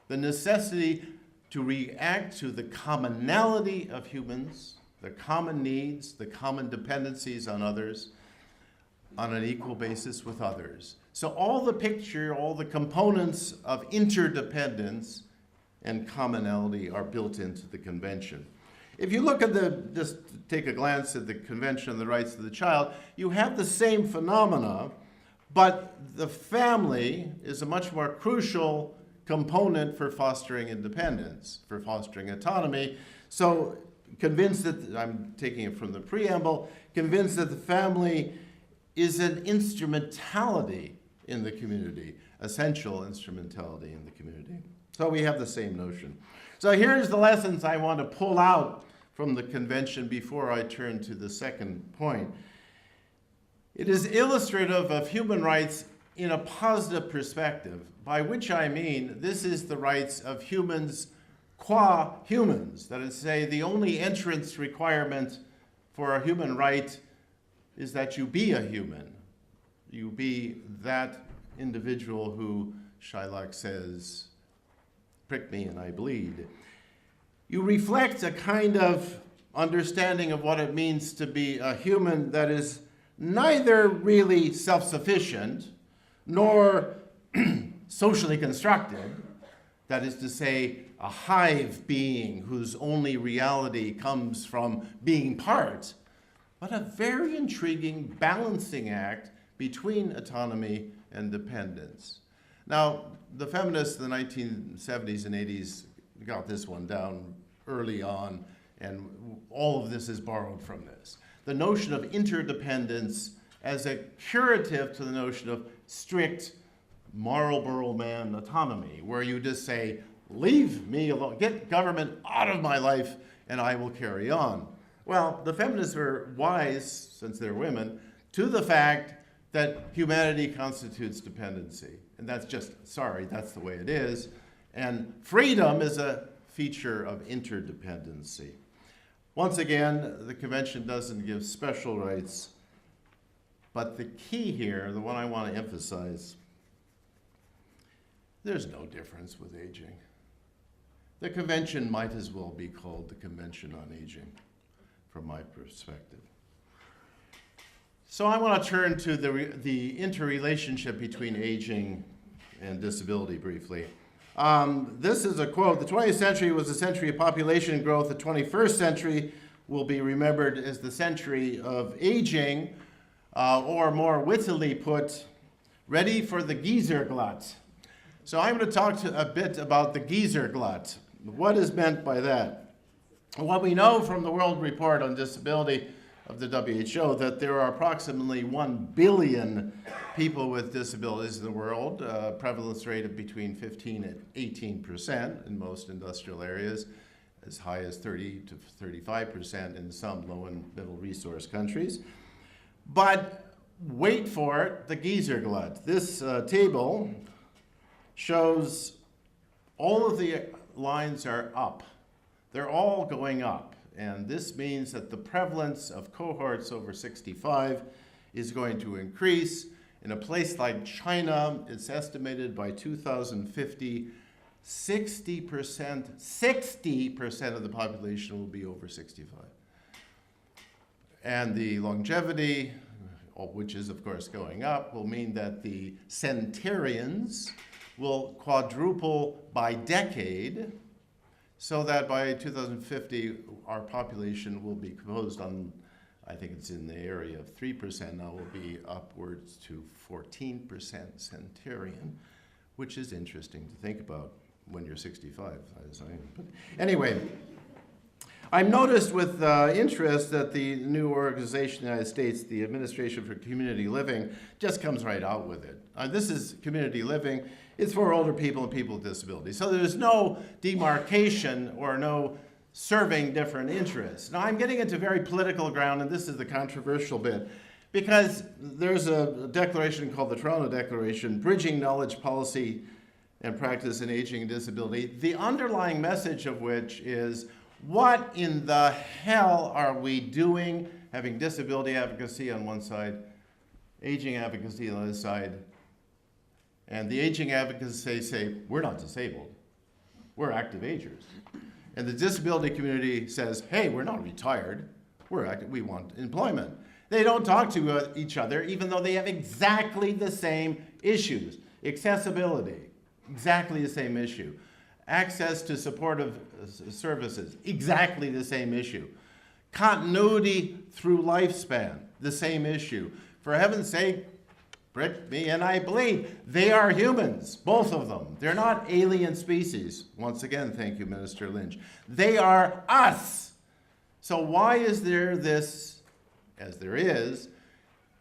the necessity to react to the commonality of humans, the common needs, the common dependencies on others, on an equal basis with others. So all the picture, all the components of interdependence and commonality are built into the convention. If you look at just take a glance at the Convention on the Rights of the Child, you have the same phenomena, but the family is a much more crucial component for fostering independence, for fostering autonomy. So convinced that, I'm taking it from the preamble, convinced that the family is an instrumentality in the community, essential instrumentality in the community. So we have the same notion. So here's the lessons I want to pull out from the convention before I turn to the second point. It is illustrative of human rights in a positive perspective, by which I mean this is the rights of humans qua humans. That is to say, the only entrance requirement for a human right is that you be a human. You be that individual who, Shylock says, prick me and I bleed. You reflect a kind of understanding of what it means to be a human that is neither really self-sufficient nor socially constructed. That is to say, a hive being whose only reality comes from being part, but a very intriguing balancing act between autonomy and dependence. Now, the feminists in the 1970s and 80s got this one down early on, and all of this is borrowed from this. The notion of interdependence as a curative to the notion of strict Marlboro man autonomy, where you just say, leave me alone, get government out of my life, and I will carry on. Well, the feminists were wise, since they're women, to the fact that humanity constitutes dependency. And that's just, sorry, that's the way it is. And freedom is a feature of interdependency. Once again, the convention doesn't give special rights, but the key here, the one I want to emphasize, there's no difference with aging. The convention might as well be called the Convention on Aging, from my perspective. So I want to turn to the interrelationship between aging and disability briefly. This is a quote: "The 20th century was a century of population growth. The 21st century will be remembered as the century of aging, or more wittily put, ready for the geezer glut." So I'm going to talk a bit about the geezer glut. What is meant by that? What we know from the World Report on Disability of the WHO, that there are approximately 1 billion people with disabilities in the world, prevalence rate of between 15 and 18% in most industrial areas, as high as 30 to 35% in some low and middle resource countries. But wait for it, the geezer glut. This table shows all of the lines are up. They're all going up. And this means that the prevalence of cohorts over 65 is going to increase. In a place like China, it's estimated by 2050, 60% of the population will be over 65. And the longevity, which is of course going up, will mean that the centenarians will quadruple by decade, so that by 2050 our population will be composed on, I think it's in the area of 3%, now will be upwards to 14% centenarian, which is interesting to think about when you're 65, as I am. But anyway, I've noticed with interest that the new organization in the United States, the Administration for Community Living, just comes right out with it. This is community living. It's for older people and people with disabilities. So there's no demarcation or no serving different interests. Now I'm getting into very political ground, and this is the controversial bit, because there's a declaration called the Toronto Declaration, Bridging Knowledge, Policy, and Practice in Aging and Disability, the underlying message of which is, what in the hell are we doing having disability advocacy on one side, aging advocacy on the other side, and the aging advocates say, we're not disabled, we're active agers. And the disability community says, hey, we're not retired, we're active, we want employment. They don't talk to each other, even though they have exactly the same issues. Accessibility, exactly the same issue. Access to supportive services, exactly the same issue. Continuity through lifespan, the same issue. For heaven's sake, prick me and I bleed. They are humans, both of them. They're not alien species. Once again, thank you, Minister Lynch. They are us. So why is there this, as there is,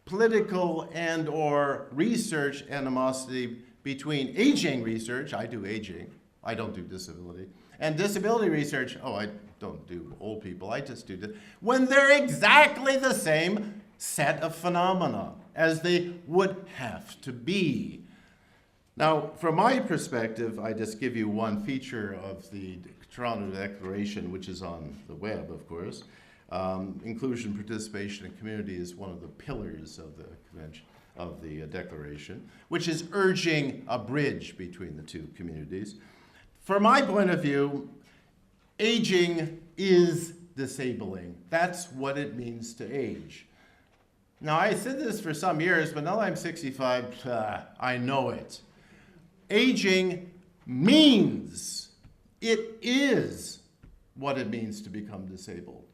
political and or research animosity between aging research, I do aging, I don't do disability, and disability research, oh, I don't do old people, I just do this, when they're exactly the same set of phenomena as they would have to be. Now, from my perspective, I just give you one feature of the Toronto Declaration, which is on the web, of course. Inclusion, participation, and community is one of the pillars of the convention, of the Declaration, which is urging a bridge between the two communities. From my point of view, aging is disabling. That's what it means to age. Now, I said this for some years, but now that I'm 65, I know it. Aging means, it is what it means to become disabled.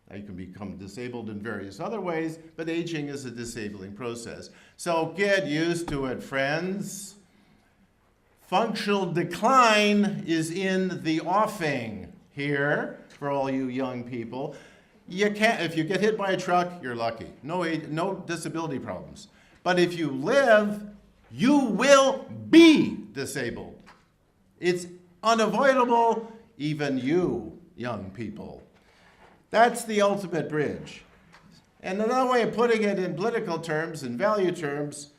Now, you can become disabled in various other ways, but aging is a disabling process. So get used to it, friends. Functional decline is in the offing here for all you young people. You can't, if you get hit by a truck, you're lucky. No disability problems. But if you live, you will be disabled. It's unavoidable, even you young people. That's the ultimate bridge. And another way of putting it in political terms, in value terms,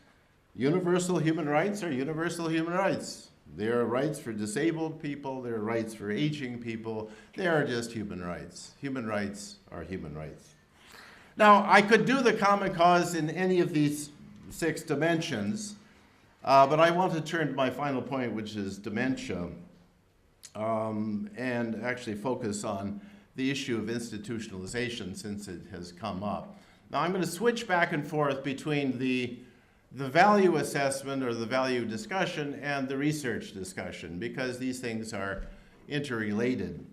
universal human rights are universal human rights. There are rights for disabled people, there are rights for aging people, they are just human rights. Human rights are human rights. Now, I could do the common cause in any of these 6 dimensions, but I want to turn to my final point, which is dementia, and actually focus on the issue of institutionalization since it has come up. Now, I'm going to switch back and forth between the value assessment or the value discussion and the research discussion, because these things are interrelated.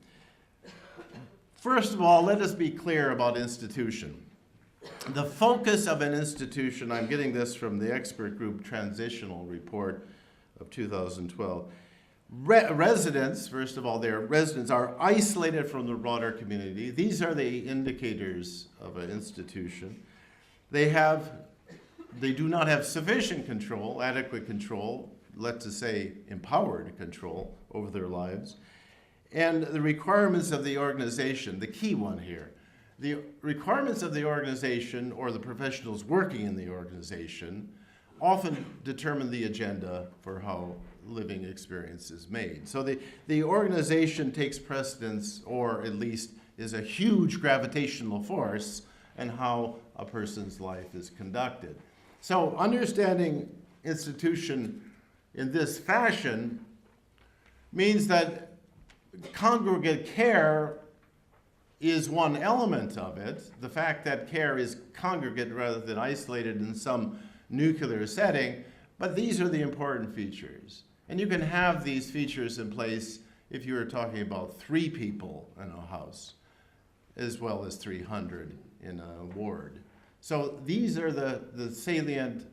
First of all, let us be clear about institution. The focus of an institution, I'm getting this from the expert group transitional report of 2012. Residents, first of all, residents are isolated from the broader community. These are the indicators of an institution. They do not have sufficient control, adequate control, let's just say empowered control over their lives. And the requirements of the organization, the key one here, the requirements of the organization or the professionals working in the organization often determine the agenda for how living experience is made. So the organization takes precedence, or at least is a huge gravitational force and how a person's life is conducted. So understanding institution in this fashion means that congregate care is one element of it. The fact that care is congregate rather than isolated in some nuclear setting, but these are the important features. And you can have these features in place if you were talking about 3 people in a house, as well as 300 in a ward. So these are the salient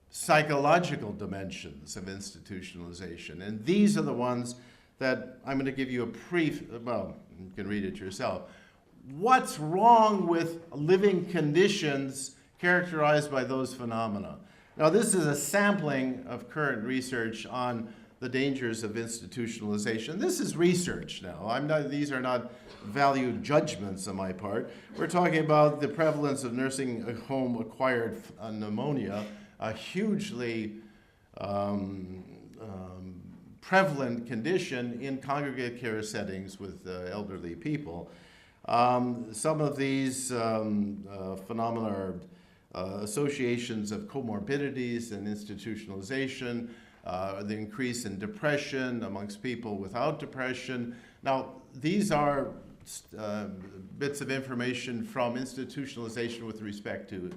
psychological dimensions of institutionalization. And these are the ones that I'm going to give you a brief, well, you can read it yourself. What's wrong with living conditions characterized by those phenomena? Now, this is a sampling of current research on the dangers of institutionalization. This is research now. These are not valued judgments on my part. We're talking about the prevalence of nursing home acquired pneumonia, a hugely prevalent condition in congregate care settings with elderly people. Some of these phenomena are associations of comorbidities and institutionalization, the increase in depression amongst people without depression. Now, these are bits of information from institutionalization with respect to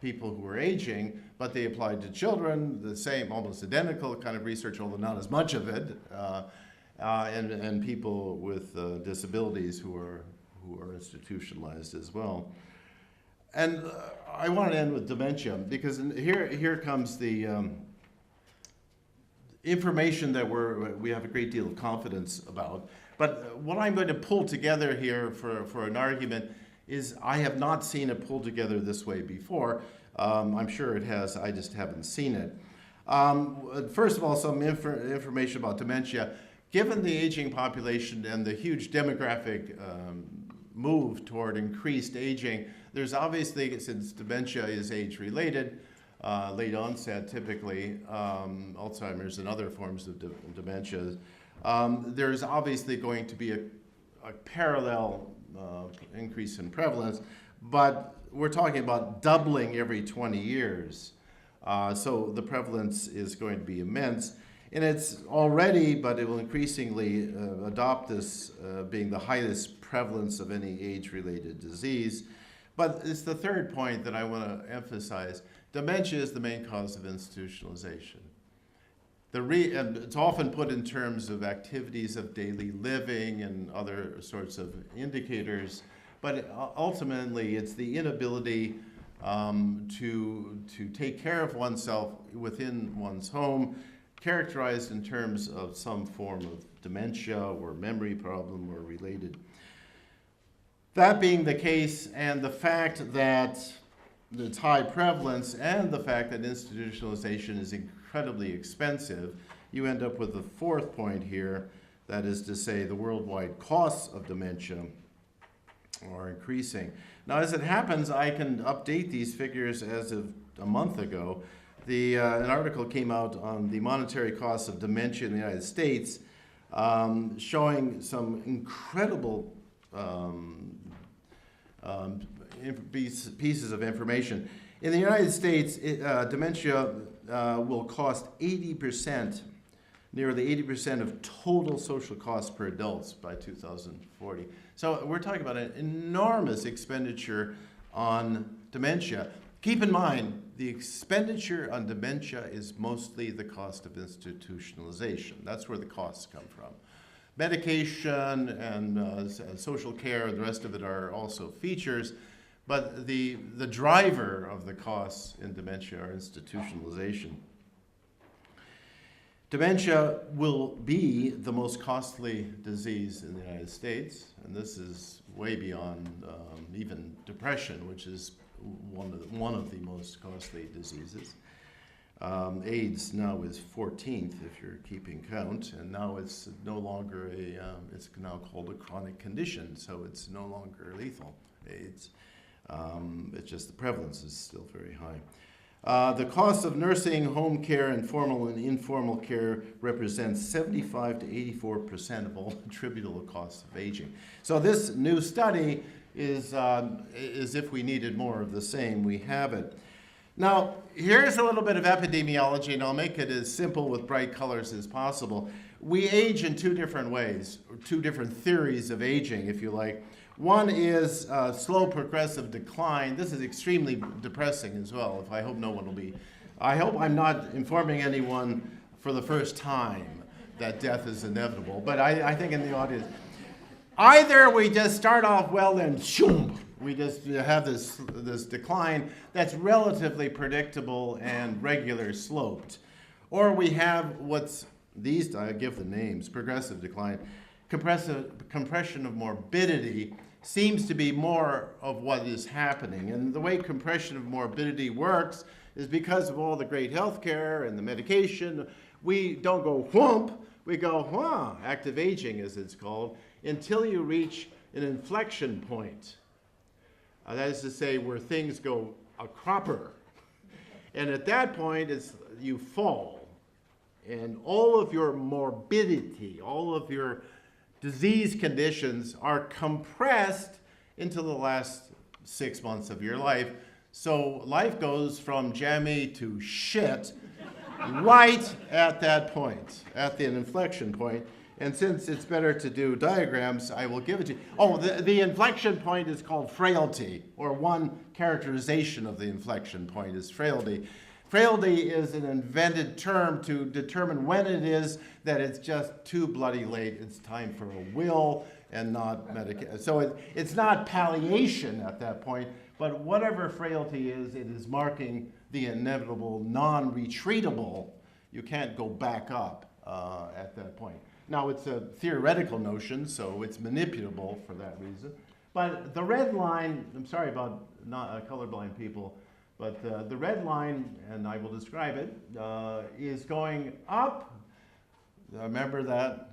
people who are aging, but they apply to children, the same, almost identical kind of research, although not as much of it, and people with disabilities who are institutionalized as well. And I want to end with dementia, because here comes the information that we have a great deal of confidence about. But what I'm going to pull together here for an argument is I have not seen it pulled together this way before. I'm sure it has, I just haven't seen it. First of all, some information about dementia. Given the aging population and the huge demographic move toward increased aging, there's obviously, since dementia is age-related, late onset typically, Alzheimer's and other forms of dementia, there's obviously going to be a parallel increase in prevalence, but we're talking about doubling every 20 years. So the prevalence is going to be immense. And it's already, but it will increasingly adopt this being the highest prevalence of any age-related disease. But it's the third point that I want to emphasize. Dementia is the main cause of institutionalization. And it's often put in terms of activities of daily living and other sorts of indicators, but ultimately it's the inability to take care of oneself within one's home, characterized in terms of some form of dementia or memory problem or related. That being the case, and the fact that it's high prevalence and the fact that institutionalization is incredibly expensive, you end up with the fourth point here, that is to say the worldwide costs of dementia are increasing. Now, as it happens, I can update these figures as of a month ago. An article came out on the monetary costs of dementia in the United States, showing some incredible pieces of information. In the United States, dementia will cost 80%, nearly 80% of total social costs per adults by 2040. So we're talking about an enormous expenditure on dementia. Keep in mind, the expenditure on dementia is mostly the cost of institutionalization. That's where the costs come from. Medication and social care and the rest of it are also features, but the driver of the costs in dementia are institutionalization. Dementia will be the most costly disease in the United States, and this is way beyond even depression, which is one of the most costly diseases. AIDS now is 14th, if you're keeping count, and now it's no longer it's now called a chronic condition, so it's no longer lethal, AIDS. It's just the prevalence is still very high. The cost of nursing, home care, and formal and informal care represents 75 to 84% of all attributable costs of aging. So this new study is if we needed more of the same, we have it. Now, here's a little bit of epidemiology, and I'll make it as simple with bright colors as possible. We age in two different ways, or two different theories of aging, if you like. One is slow progressive decline. This is extremely depressing as well. I hope no one will be. I hope I'm not informing anyone for the first time that death is inevitable. But I think in the audience, either we just start off well and shoom, we just have this decline that's relatively predictable and regular sloped, or we have what's these, I give the names, progressive decline. Compression of morbidity seems to be more of what is happening. And the way compression of morbidity works is because of all the great health care and the medication, we don't go whoomp, we go whah, active aging as it's called, until you reach an inflection point. That is to say, where things go a cropper. And at that point, you fall. And all of your morbidity, all of your disease conditions are compressed into the last 6 months of your life. So life goes from jammy to shit right at that point, at the inflection point. And since it's better to do diagrams, I will give it to you. Oh, the inflection point is called frailty, or one characterization of the inflection point is frailty. Frailty is an invented term to determine when it is that it's just too bloody late. It's time for a will and not medication. So it's not palliation at that point, but whatever frailty is, it is marking the inevitable, non-retreatable. You can't go back up at that point. Now, it's a theoretical notion, so it's manipulable for that reason. But the red line, I'm sorry about not colorblind people, but the red line, and I will describe it, is going up. Remember that?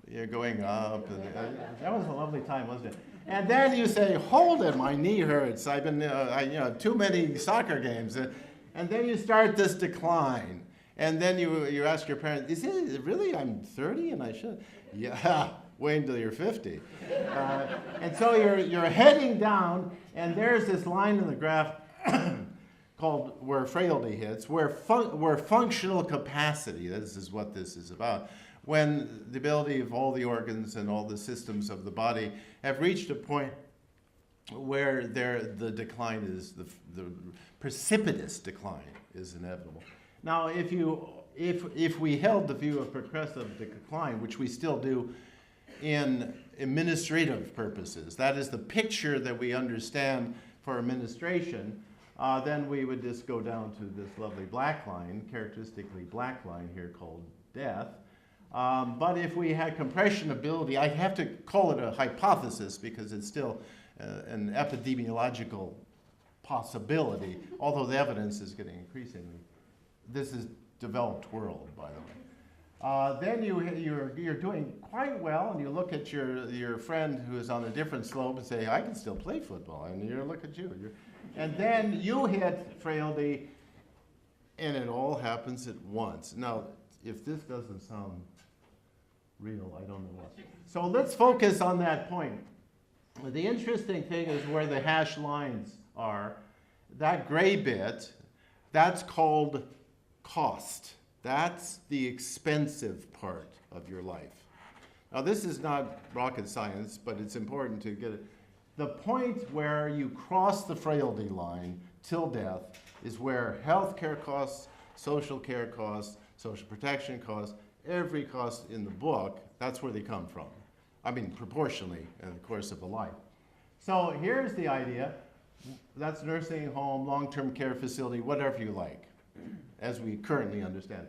You're going up. And, that was a lovely time, wasn't it? And then you say, hold it, my knee hurts. I've been, too many soccer games. And then you start this decline. And then you ask your parents, is it really, I'm 30 and I should? Yeah, wait until you're 50. And so you're heading down, and there's this line in the graph called where frailty hits, where functional capacity, this is what this is about, when the ability of all the organs and all the systems of the body have reached a point where the decline is, the precipitous decline is inevitable. Now, if we held the view of progressive decline, which we still do in administrative purposes, that is the picture that we understand for administration, then we would just go down to this lovely black line, characteristically black line here called death. But if we had compression ability, I have to call it a hypothesis because it's still an epidemiological possibility, although the evidence is getting increasingly. This is developed world, by the way. Then you're doing quite well, and you look at your friend who is on a different slope and say, I can still play football, and you look at you. And then you hit frailty, and it all happens at once. Now, if this doesn't sound real, I don't know what. So let's focus on that point. The interesting thing is where the hashed lines are. That gray bit, that's called cost. That's the expensive part of your life. Now, this is not rocket science, but it's important to get it. The point where you cross the frailty line till death is where health care costs, social care costs, social protection costs, every cost in the book, that's where they come from. I mean, proportionally in the course of a life. So here's the idea. That's nursing home, long-term care facility, whatever you like, as we currently understand.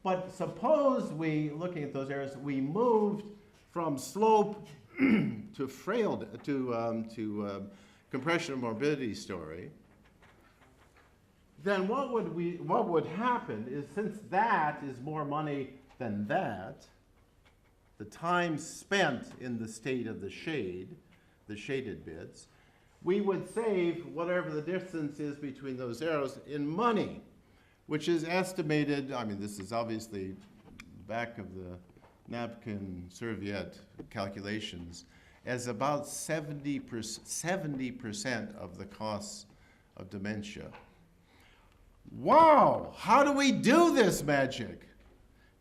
But suppose we, looking at those areas, we moved from slope to frailty, to compression of morbidity story, then what would happen is, since that is more money than that, the time spent in the state of the shade, the shaded bits, we would save whatever the distance is between those arrows in money, which is estimated, I mean, this is obviously back of the napkin serviette calculations, as about 70% of the costs of dementia. Wow, how do we do this magic?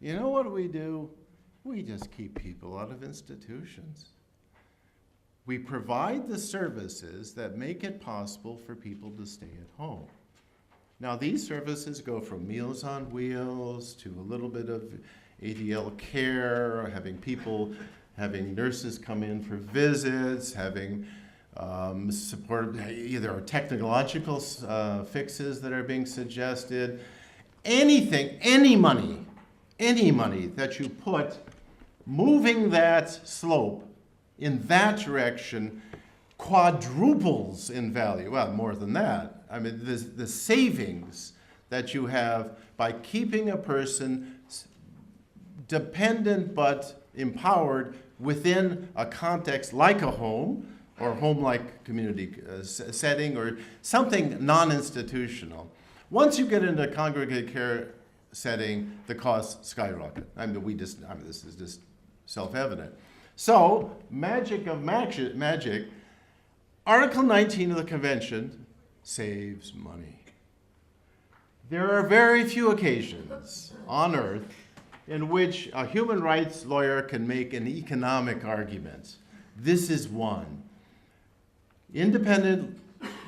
You know what we do? We just keep people out of institutions. We provide the services that make it possible for people to stay at home. Now, these services go from Meals on Wheels to a little bit of ADL care, having nurses come in for visits, having support, either technological fixes that are being suggested. Anything, any money that you put moving that slope in that direction quadruples in value. Well, more than that. I mean, the savings that you have by keeping a person dependent but empowered within a context like a home or home-like community setting or something non-institutional. Once you get into a congregate care setting, the costs skyrocket. This is just self-evident. So, magic of magic, Article 19 of the Convention saves money. There are very few occasions on earth in which a human rights lawyer can make an economic argument. This is one. Independent,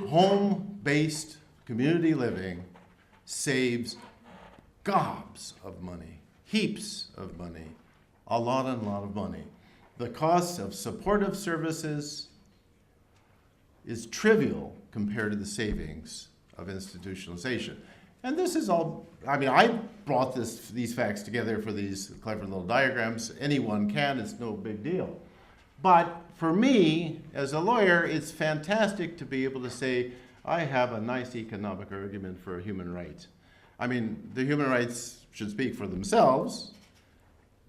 home-based community living saves gobs of money, heaps of money, a lot of money. The cost of supportive services is trivial compared to the savings of institutionalization. And this is all, I mean, I brought these facts together for these clever little diagrams. Anyone can, it's no big deal. But for me, as a lawyer, it's fantastic to be able to say, I have a nice economic argument for a human right. I mean, the human rights should speak for themselves,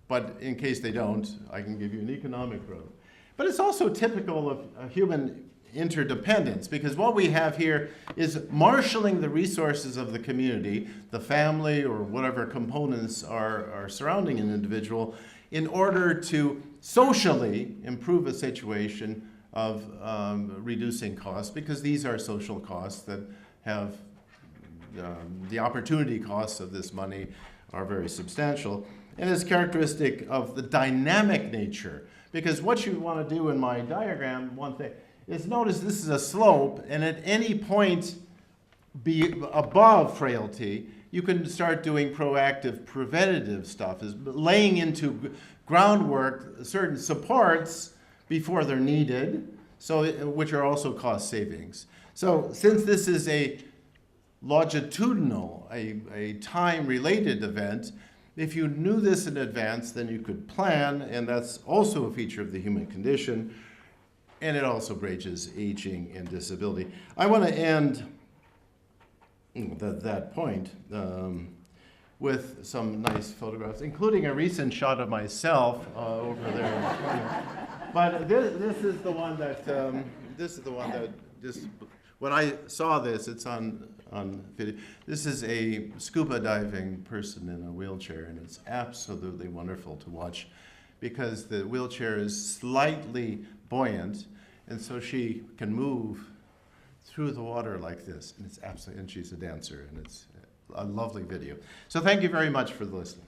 but in case they don't, I can give you an economic road. But it's also typical of human interdependence, because what we have here is marshaling the resources of the community, the family or whatever components are surrounding an individual, in order to socially improve a situation of reducing costs, because these are social costs that have the opportunity costs of this money are very substantial. And it's characteristic of the dynamic nature, because what you want to do in my diagram, one thing, is notice this is a slope, and at any point be above frailty, you can start doing proactive, preventative stuff, is laying into groundwork certain supports before they're needed, so which are also cost savings. So since this is a longitudinal, a time-related event, if you knew this in advance, then you could plan, and that's also a feature of the human condition, and it also bridges aging and disability. I want to end that point with some nice photographs, including a recent shot of myself over there. But this is the one that just when I saw this, it's on video. This is a scuba diving person in a wheelchair, and it's absolutely wonderful to watch because the wheelchair is slightly buoyant, and so she can move through the water like this, and it's absolutely, and she's a dancer, and it's a lovely video. So thank you very much for listening.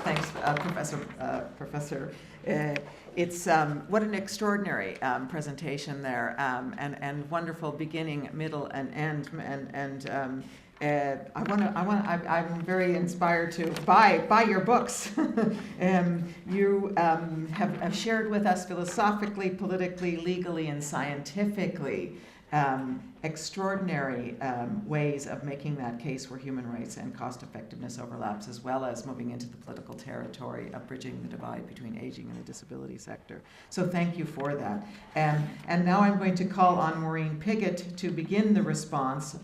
Thanks, Professor. It's what an extraordinary presentation there, and wonderful beginning, middle, and end. I'm very inspired to buy your books. You have shared with us philosophically, politically, legally, and scientifically extraordinary ways of making that case where human rights and cost effectiveness overlaps, as well as moving into the political territory of bridging the divide between aging and the disability sector. So thank you for that. And now I'm going to call on Maureen Piggot to begin the response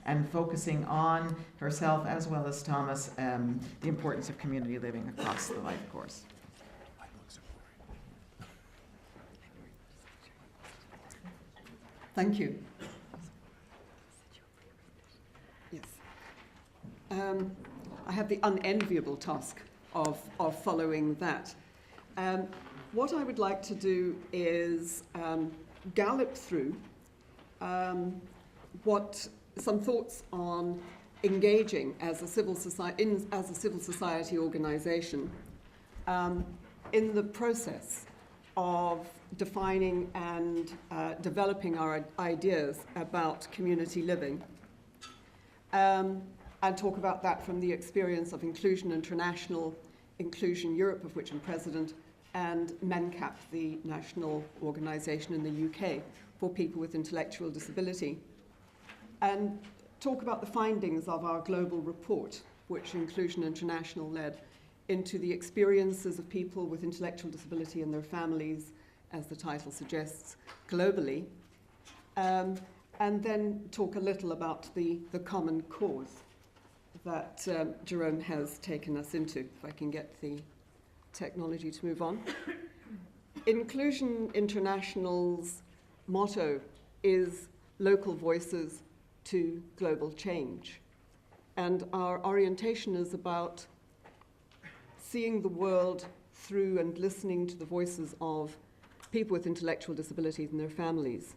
and focusing on herself as well as Thomas, the importance of community living across the life course. Thank you. Yes. I have the unenviable task of following that. What I would like to do is gallop through some thoughts on engaging as a civil society organisation in the process of defining and developing our ideas about community living, and talk about that from the experience of Inclusion International, Inclusion Europe, of which I'm president, and Mencap, the national organisation in the UK for people with intellectual disability, and talk about the findings of our global report, which Inclusion International led, into the experiences of people with intellectual disability and their families, as the title suggests, globally, and then talk a little about the common cause that Jerome has taken us into, if I can get the technology to move on. Inclusion International's motto is local voices to global change, and our orientation is about seeing the world through and listening to the voices of people with intellectual disabilities and their families.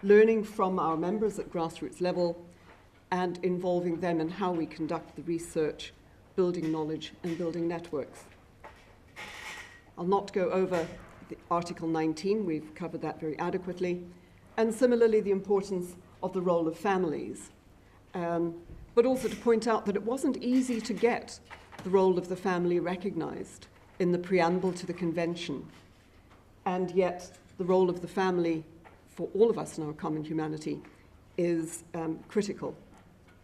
Learning from our members at grassroots level and involving them in how we conduct the research, building knowledge and building networks. I'll not go over the Article 19, we've covered that very adequately, and similarly the importance of the role of families, but also to point out that it wasn't easy to get the role of the family recognised in the preamble to the convention, and yet the role of the family for all of us in our common humanity is critical,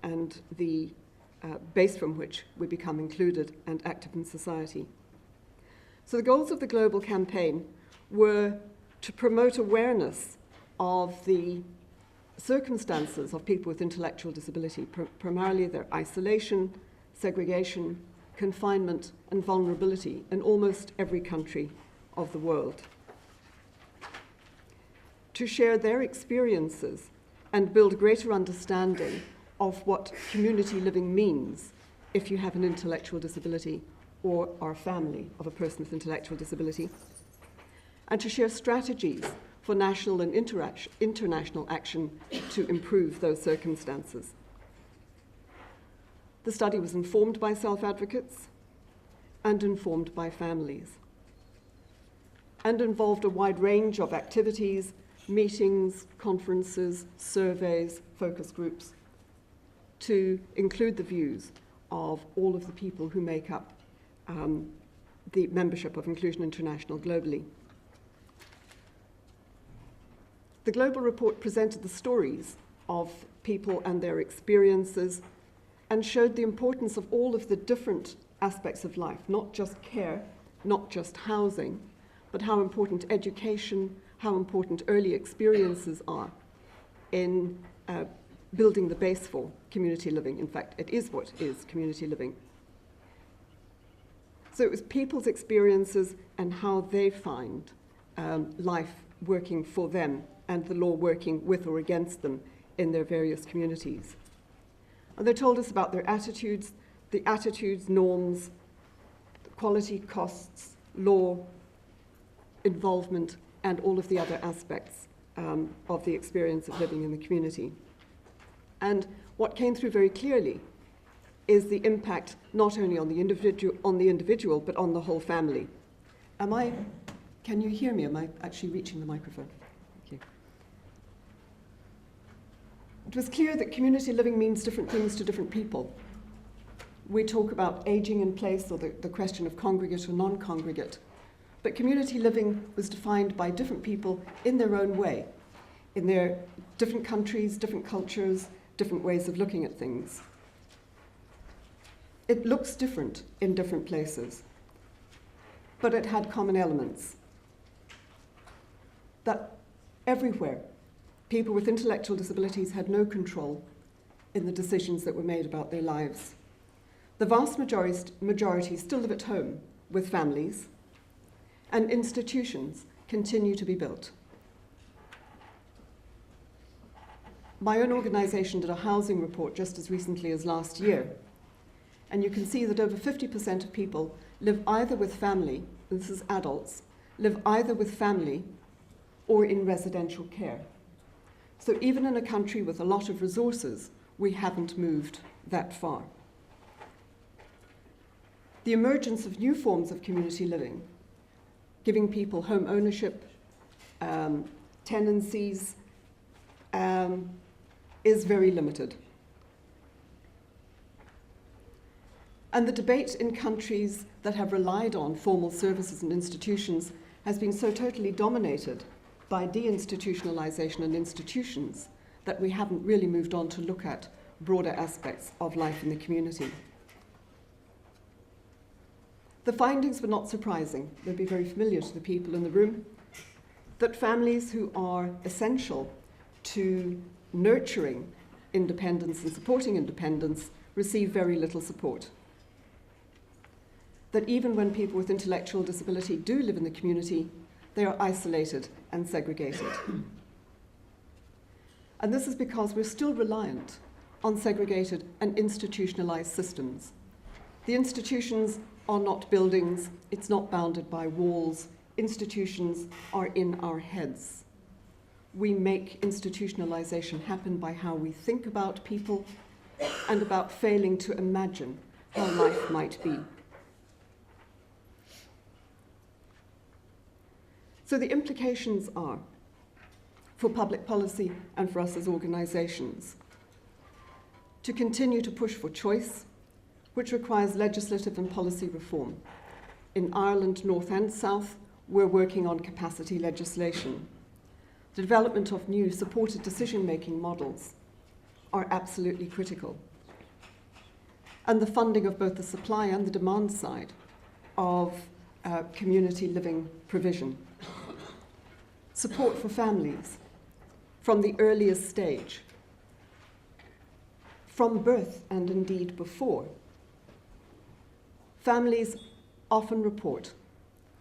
and the base from which we become included and active in society. So the goals of the global campaign were to promote awareness of the circumstances of people with intellectual disability, primarily their isolation, segregation, confinement and vulnerability in almost every country of the world. To share their experiences and build greater understanding of what community living means if you have an intellectual disability or are a family of a person with intellectual disability, and to share strategies for national and international action to improve those circumstances. The study was informed by self-advocates and informed by families, and involved a wide range of activities, meetings, conferences, surveys, focus groups, to include the views of all of the people who make up the membership of Inclusion International globally. The global report presented the stories of people and their experiences and showed the importance of all of the different aspects of life, not just care, not just housing, but how important education, how important early experiences are in building the base for community living. In fact, it is what is community living. So it was people's experiences and how they find life working for them and the law working with or against them in their various communities. And they told us about their attitudes, the attitudes, norms, quality, costs, law, involvement, and all of the other aspects of the experience of living in the community. And what came through very clearly is the impact not only on the individual, but on the whole family. Can you hear me? Am I actually reaching the microphone? Thank you. It was clear that community living means different things to different people. We talk about aging in place or the question of congregate or non-congregate, but community living was defined by different people in their own way. in their different countries, different cultures, different ways of looking at things. It looks different in different places, but it had common elements. That everywhere, people with intellectual disabilities had no control in the decisions that were made about their lives. The vast majority still live at home with families, and institutions continue to be built. My own organisation did a housing report just as recently as last year, and you can see that over 50% of people live either with family, this is adults, live either with family or in residential care. So even in a country with a lot of resources, we haven't moved that far. The emergence of new forms of community living, giving people home ownership, tenancies, is very limited. And the debate in countries that have relied on formal services and institutions has been so totally dominated by deinstitutionalization and institutions that we haven't really moved on to look at broader aspects of life in the community. The findings were not surprising. They'd be very familiar to the people in the room, that families who are essential to nurturing independence and supporting independence receive very little support. That even when people with intellectual disability do live in the community, they are isolated and segregated. And this is because we're still reliant on segregated and institutionalized systems. The institutions are not buildings, it's not bounded by walls. Institutions are in our heads. We make institutionalization happen by how we think about people and about failing to imagine how life might be. So the implications are, for public policy and for us as organisations, to continue to push for choice, which requires legislative and policy reform. In Ireland, North and South, we're working on capacity legislation. The development of new supported decision-making models are absolutely critical. And the funding of both the supply and the demand side of community living provision. Support for families from the earliest stage, from birth and indeed before. Families often report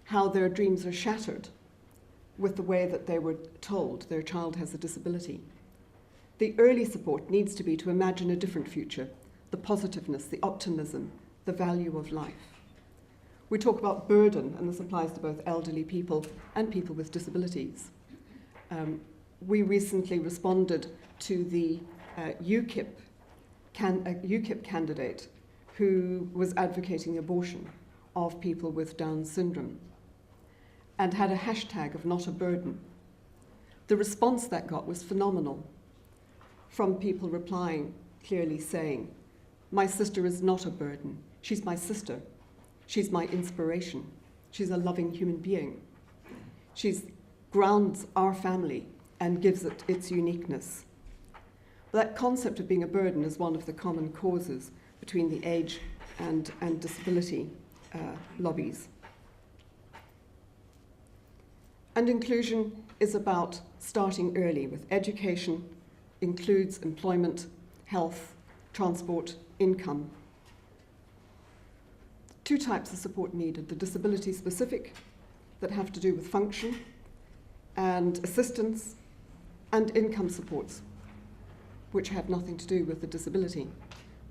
how their dreams are shattered with the way that they were told their child has a disability. The early support needs to be to imagine a different future, the positiveness, the optimism, the value of life. We talk about burden, and this applies to both elderly people and people with disabilities. We recently responded to the UKIP candidate who was advocating the abortion of people with Down syndrome and had a hashtag of not a burden. The response that got was phenomenal, from people replying, clearly saying, my sister is not a burden, she's my sister. She's my inspiration. She's a loving human being. She grounds our family and gives it its uniqueness. That concept of being a burden is one of the common causes between the age and disability lobbies. And inclusion is about starting early with education, includes employment, health, transport, income. Two types of support needed: the disability specific, that have to do with function and assistance, and income supports, which have nothing to do with the disability,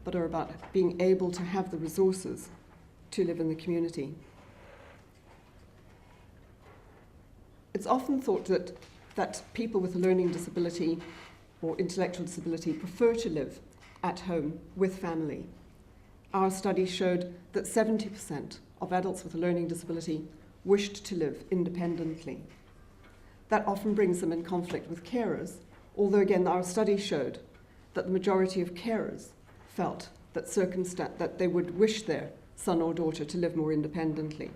but are about being able to have the resources to live in the community. It's often thought that people with a learning disability or intellectual disability prefer to live at home with family. Our study showed that 70% of adults with a learning disability wished to live independently. That often brings them in conflict with carers, although again our study showed that the majority of carers felt that they would wish their son or daughter to live more independently.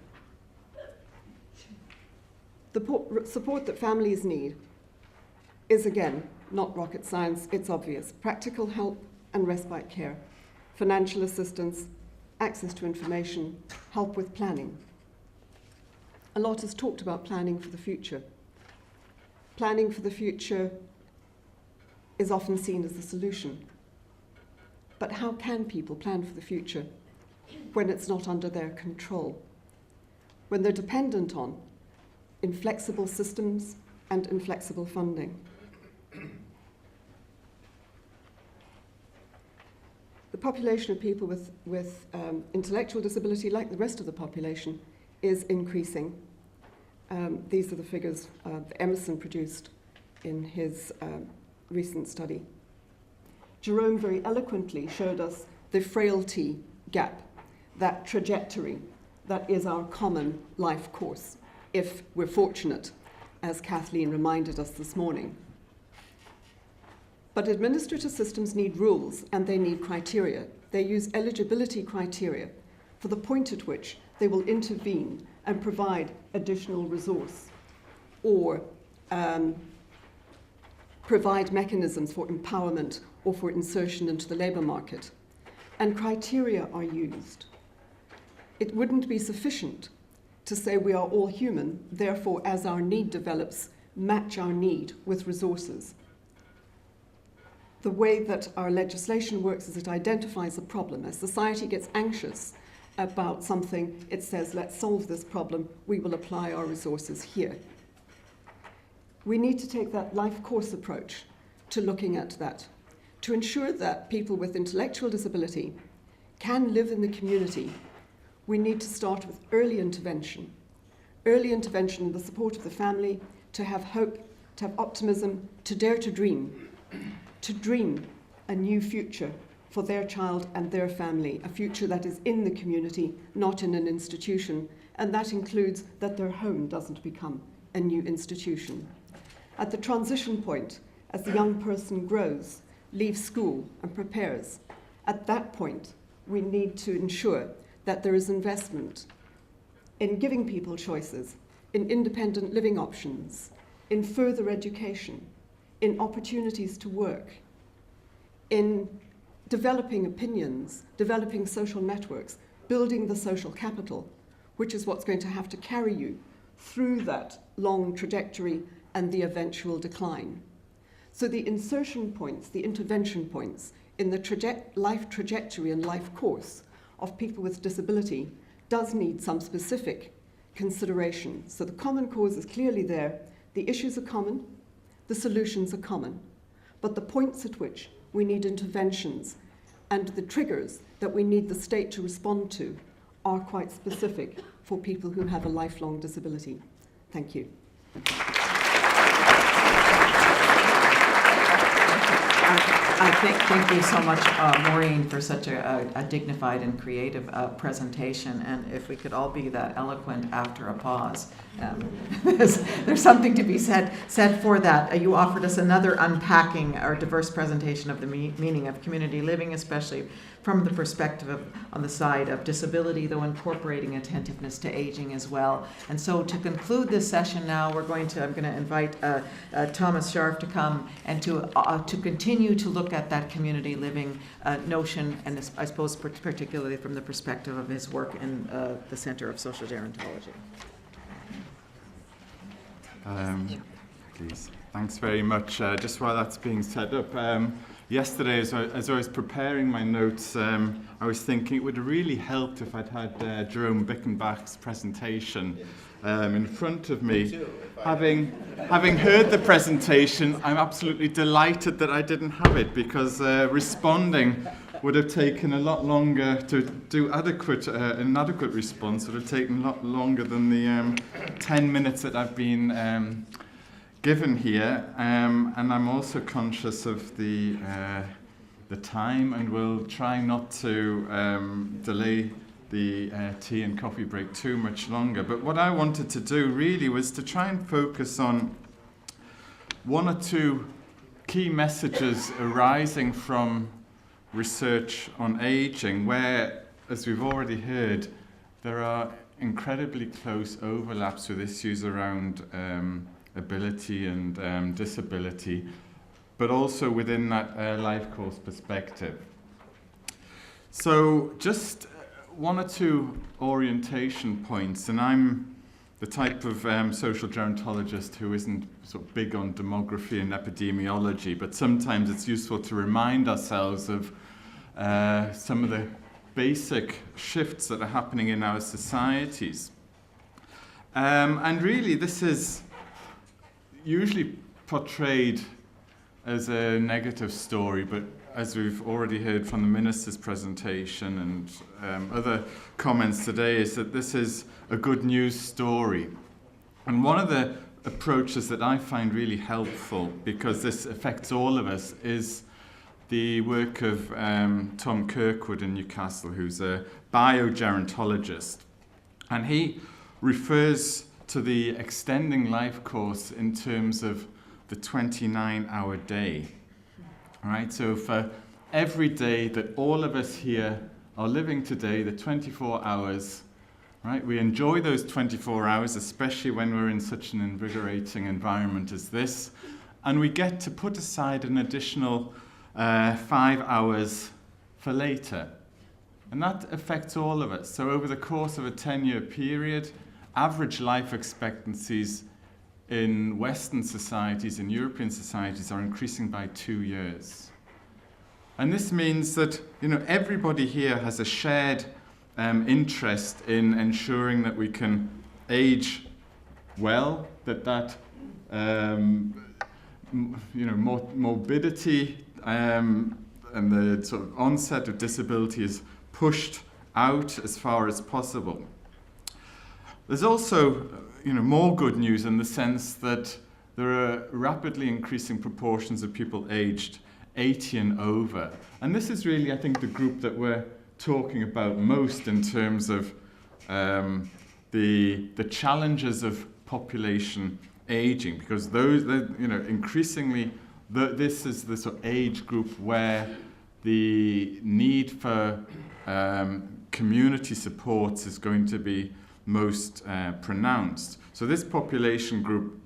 The support that families need is, again, not rocket science, it's obvious. Practical help and respite care, financial assistance, access to information, help with planning. A lot is talked about planning for the future. Planning for the future is often seen as the solution. But how can people plan for the future when it's not under their control? When they're dependent on inflexible systems and inflexible funding? The population of people with intellectual disability, like the rest of the population, is increasing. These are the figures Emerson produced in his recent study. Jerome very eloquently showed us the frailty gap, that trajectory that is our common life course, if we're fortunate, as Kathleen reminded us this morning. But administrative systems need rules and they need criteria. They use eligibility criteria for the point at which they will intervene and provide additional resource or provide mechanisms for empowerment or for insertion into the labour market. And criteria are used. It wouldn't be sufficient to say we are all human, therefore as our need develops, match our need with resources. The way that our legislation works is it identifies a problem. As society gets anxious about something, it says, let's solve this problem, we will apply our resources here. We need to take that life course approach to looking at that, to ensure that people with intellectual disability can live in the community. We need to start with early intervention in the support of the family, to have hope, to have optimism, to dare to dream a new future for their child and their family, a future that is in the community, not in an institution, and that includes that their home doesn't become a new institution. At the transition point, as the young person grows, leaves school and prepares, at that point, we need to ensure that there is investment in giving people choices, in independent living options, in further education, in opportunities to work, in developing opinions, developing social networks, building the social capital, which is what's going to have to carry you through that long trajectory and the eventual decline. So the insertion points, the intervention points in the life trajectory and life course of people with disability does need some specific consideration. So the common cause is clearly there, the issues are common, the solutions are common, but the points at which we need interventions and the triggers that we need the state to respond to are quite specific for people who have a lifelong disability. Thank you. Thank you so much, Maureen, for such a dignified and creative presentation. And if we could all be that eloquent after a pause, there's something to be said for that. You offered us another unpacking or diverse presentation of the meaning of community living, especially from the perspective of, on the side of disability, though incorporating attentiveness to aging as well. And so to conclude this session now, I'm going to invite Thomas Scharf to come and to continue to look at that community living notion, and this, I suppose particularly from the perspective of his work in the Centre of Social Gerontology. Please. Thanks very much. Just while that's being set up, yesterday as I was preparing my notes, I was thinking it would have really helped if I'd had Jerome Bickenbach's presentation in front of me. Having heard the presentation, I'm absolutely delighted that I didn't have it, because responding would have taken a lot longer to do an adequate response. Would have taken a lot longer than the 10 minutes that I've been given here, and I'm also conscious of the time, and will try not to delay the tea and coffee break too much longer. But what I wanted to do really was to try and focus on one or two key messages arising from research on aging, where, as we've already heard, there are incredibly close overlaps with issues around ability and disability, but also within that Lifecourse perspective. So just one or two orientation points, and I'm the type of social gerontologist who isn't sort of big on demography and epidemiology, but sometimes it's useful to remind ourselves of some of the basic shifts that are happening in our societies. And really, this is usually portrayed as a negative story, but as we've already heard from the minister's presentation and other comments today, is that this is a good news story. And one of the approaches that I find really helpful, because this affects all of us, is the work of Tom Kirkwood in Newcastle, who's a biogerontologist. And he refers to the extending life course in terms of the 29-hour day. All right, so for every day that all of us here are living today, the 24 hours, right, we enjoy those 24 hours, especially when we're in such an invigorating environment as this, and we get to put aside an additional 5 hours for later. And that affects all of us. So over the course of a 10-year period, average life expectancies in Western societies, in European societies, are increasing by 2 years. And this means that, you know, everybody here has a shared interest in ensuring that we can age well, that morbidity and the sort of onset of disability is pushed out as far as possible. There's also, more good news in the sense that there are rapidly increasing proportions of people aged 80 and over. And this is really, I think, the group that we're talking about most in terms of the challenges of population aging, because those, increasingly, this is the sort of age group where the need for community supports is going to be most pronounced. So this population group,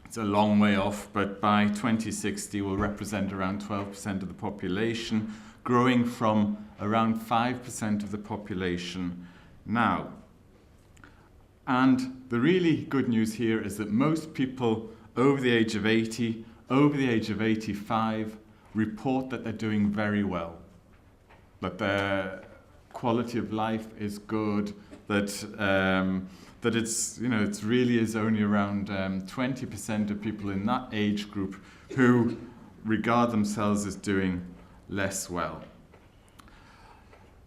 it's a long way off, but by 2060 will represent around 12% of the population, growing from around 5% of the population now. And the really good news here is that most people over the age of 80, over the age of 85, report that they're doing very well, that their quality of life is good, that it's, it really is only around 20% of people in that age group who regard themselves as doing less well.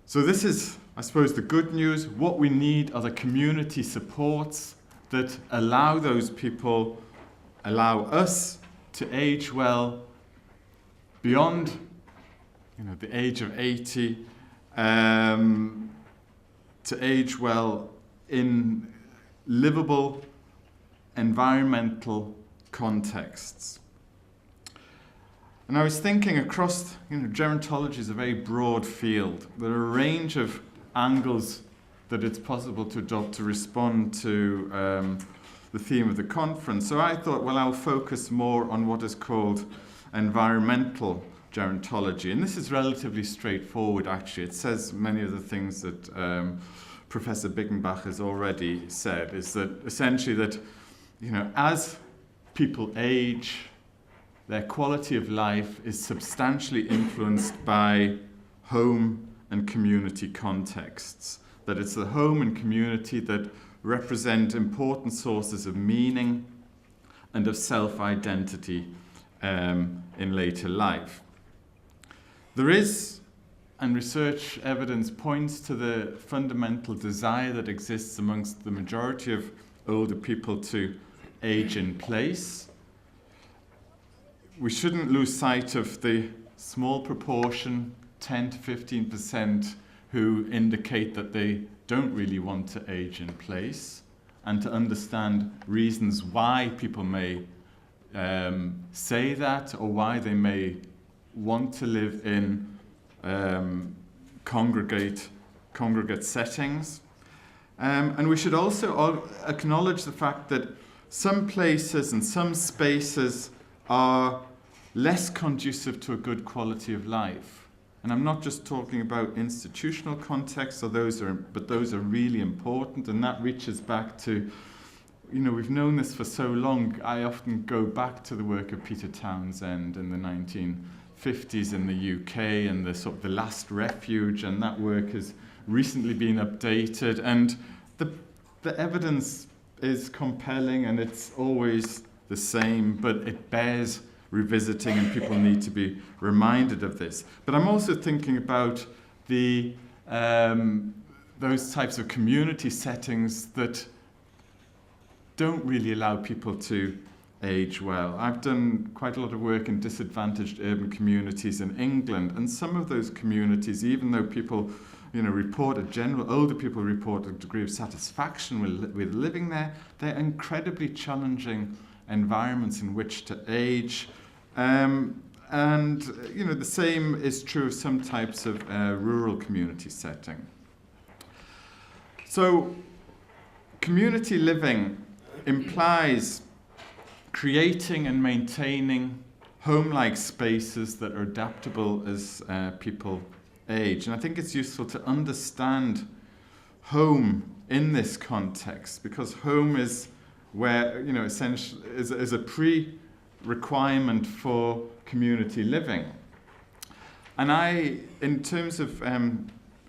So this is, I suppose, the good news. What we need are the community supports that allow those people, allow us to age well beyond, the age of 80, to age well in livable environmental contexts. And I was thinking across, gerontology is a very broad field. There are a range of angles that it's possible to adopt to respond to the theme of the conference. So I thought, well, I'll focus more on what is called environmental gerontology. And this is relatively straightforward, actually. It says many of the things that Professor Bickenbach has already said, is that essentially that, as people age, their quality of life is substantially influenced by home and community contexts. That it's the home and community that represent important sources of meaning and of self-identity in later life. There is, and research evidence points to the fundamental desire that exists amongst the majority of older people to age in place. We shouldn't lose sight of the small proportion, 10 to 15%, who indicate that they don't really want to age in place, and to understand reasons why people may say that, or why they may want to live in congregate settings. And we should also acknowledge the fact that some places and some spaces are less conducive to a good quality of life. And I'm not just talking about institutional contexts, but those are really important, and that reaches back to, we've known this for so long. I often go back to the work of Peter Townsend in the 1950s in the UK and the sort of the last refuge, and that work has recently been updated, and the evidence is compelling and it's always the same, but it bears revisiting, and people need to be reminded of this. But I'm also thinking about those types of community settings that don't really allow people to age well. I've done quite a lot of work in disadvantaged urban communities in England, and some of those communities, even though people older people report a degree of satisfaction with living there, they're incredibly challenging environments in which to age. And the same is true of some types of rural community setting. So community living implies creating and maintaining home-like spaces that are adaptable as people age. And I think it's useful to understand home in this context, because home is where, essentially is a requirement for community living. And I, in terms of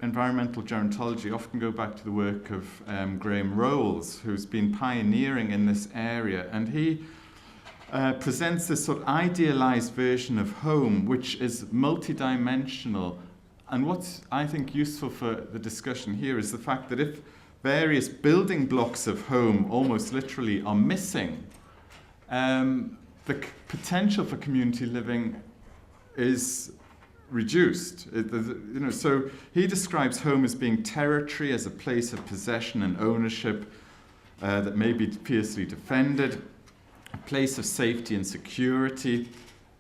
environmental gerontology, often go back to the work of Graham Rolls, who's been pioneering in this area, and he presents this sort of idealized version of home, which is multidimensional. And what's, I think, useful for the discussion here is the fact that if various building blocks of home almost literally are missing, the potential for community living is reduced. So he describes home as being territory, as a place of possession and ownership that may be fiercely defended, a place of safety and security.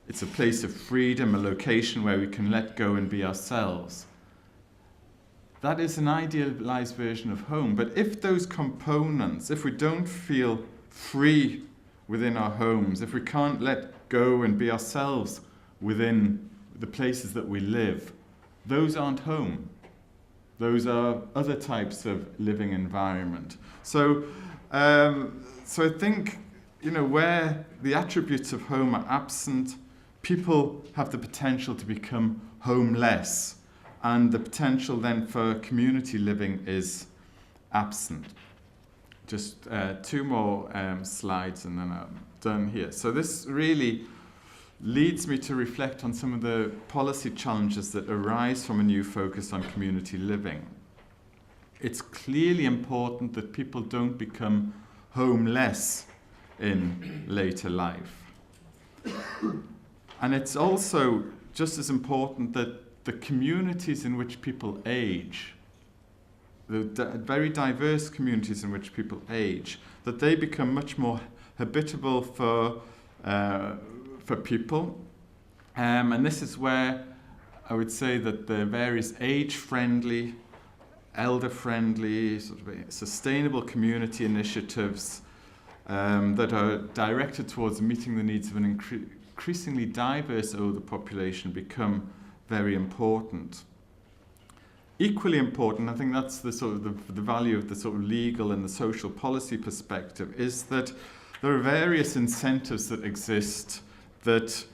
It's a place of freedom, a location where we can let go and be ourselves. That is an idealized version of home. But if those components, if we don't feel free within our homes, if we can't let go and be ourselves within the places that we live, those aren't home. Those are other types of living environment. So I think, where the attributes of home are absent, people have the potential to become homeless, and the potential then for community living is absent. Just two more slides and then I'm done here. So this really leads me to reflect on some of the policy challenges that arise from a new focus on community living. It's clearly important that people don't become homeless in later life. And it's also just as important that the communities in which people age, the very diverse communities in which people age, that they become much more habitable for people. And this is where I would say that the various age-friendly, elder-friendly, sort of sustainable community initiatives that are directed towards meeting the needs of an increasingly diverse older population become very important. Equally important, I think that's the sort of the value of the sort of legal and the social policy perspective, is that there are various incentives that exist that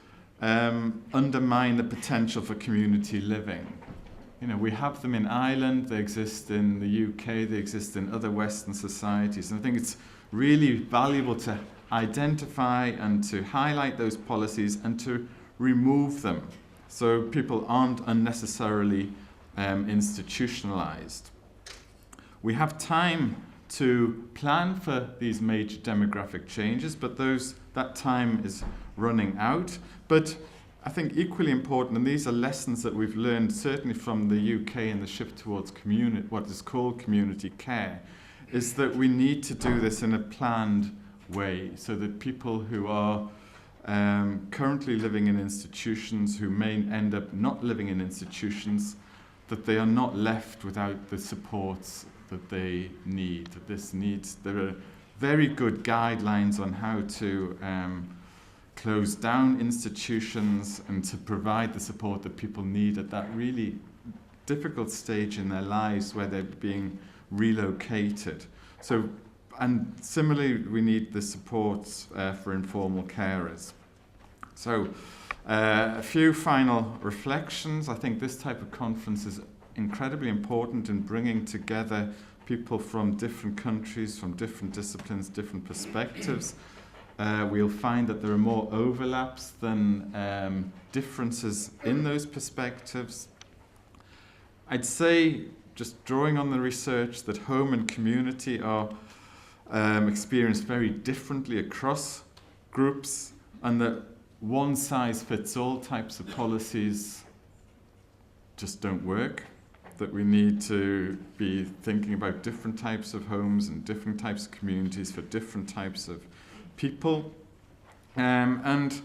undermine the potential for community living. We have them in Ireland, they exist in the UK, they exist in other Western societies, and I think it's really valuable to identify and to highlight those policies and to remove them so people aren't unnecessarily institutionalized. We have time to plan for these major demographic changes, but that time is running out. But I think equally important, and these are lessons that we've learned certainly from the UK and the shift towards what is called community care, is that we need to do this in a planned way so that people who are currently living in institutions, who may end up not living in institutions, that they are not left without the supports that they need. There are very good guidelines on how to close down institutions and to provide the support that people need at that really difficult stage in their lives where they're being relocated. So, and similarly, we need the support for informal carers. So, a few final reflections. I think this type of conference is incredibly important in bringing together people from different countries, from different disciplines, different perspectives. We'll find that there are more overlaps than differences in those perspectives. I'd say, just drawing on the research, that home and community are experienced very differently across groups, and that one-size-fits-all types of policies just don't work, that we need to be thinking about different types of homes and different types of communities for different types of people. And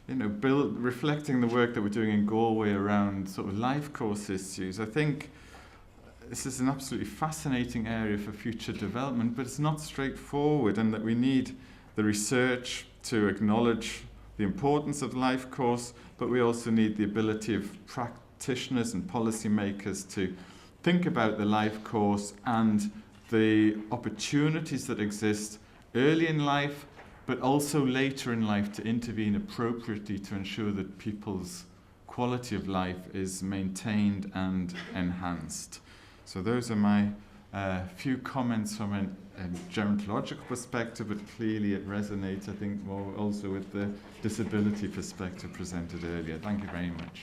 you know, reflecting the work that we're doing in Galway around sort of Lifecourse issues, I think this is an absolutely fascinating area for future development, but it's not straightforward, and that we need the research to acknowledge the importance of Lifecourse, but we also need the ability of practitioners and policymakers to think about the Lifecourse and the opportunities that exist early in life, but also later in life, to intervene appropriately to ensure that people's quality of life is maintained and enhanced. So those are my few comments from a gerontological perspective, but clearly it resonates, I think, more also with the disability perspective presented earlier. Thank you very much.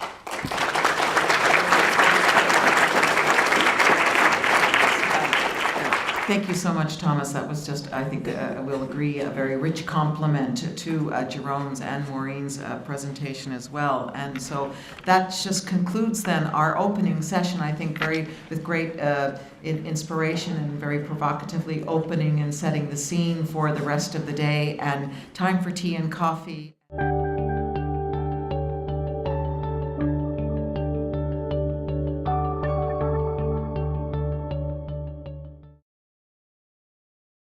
Thank you so much, Thomas. That was just, I think, we'll agree, a very rich compliment to Jerome's and Maureen's presentation as well. And so that just concludes then our opening session, I think, with great inspiration and very provocatively opening and setting the scene for the rest of the day, and time for tea and coffee.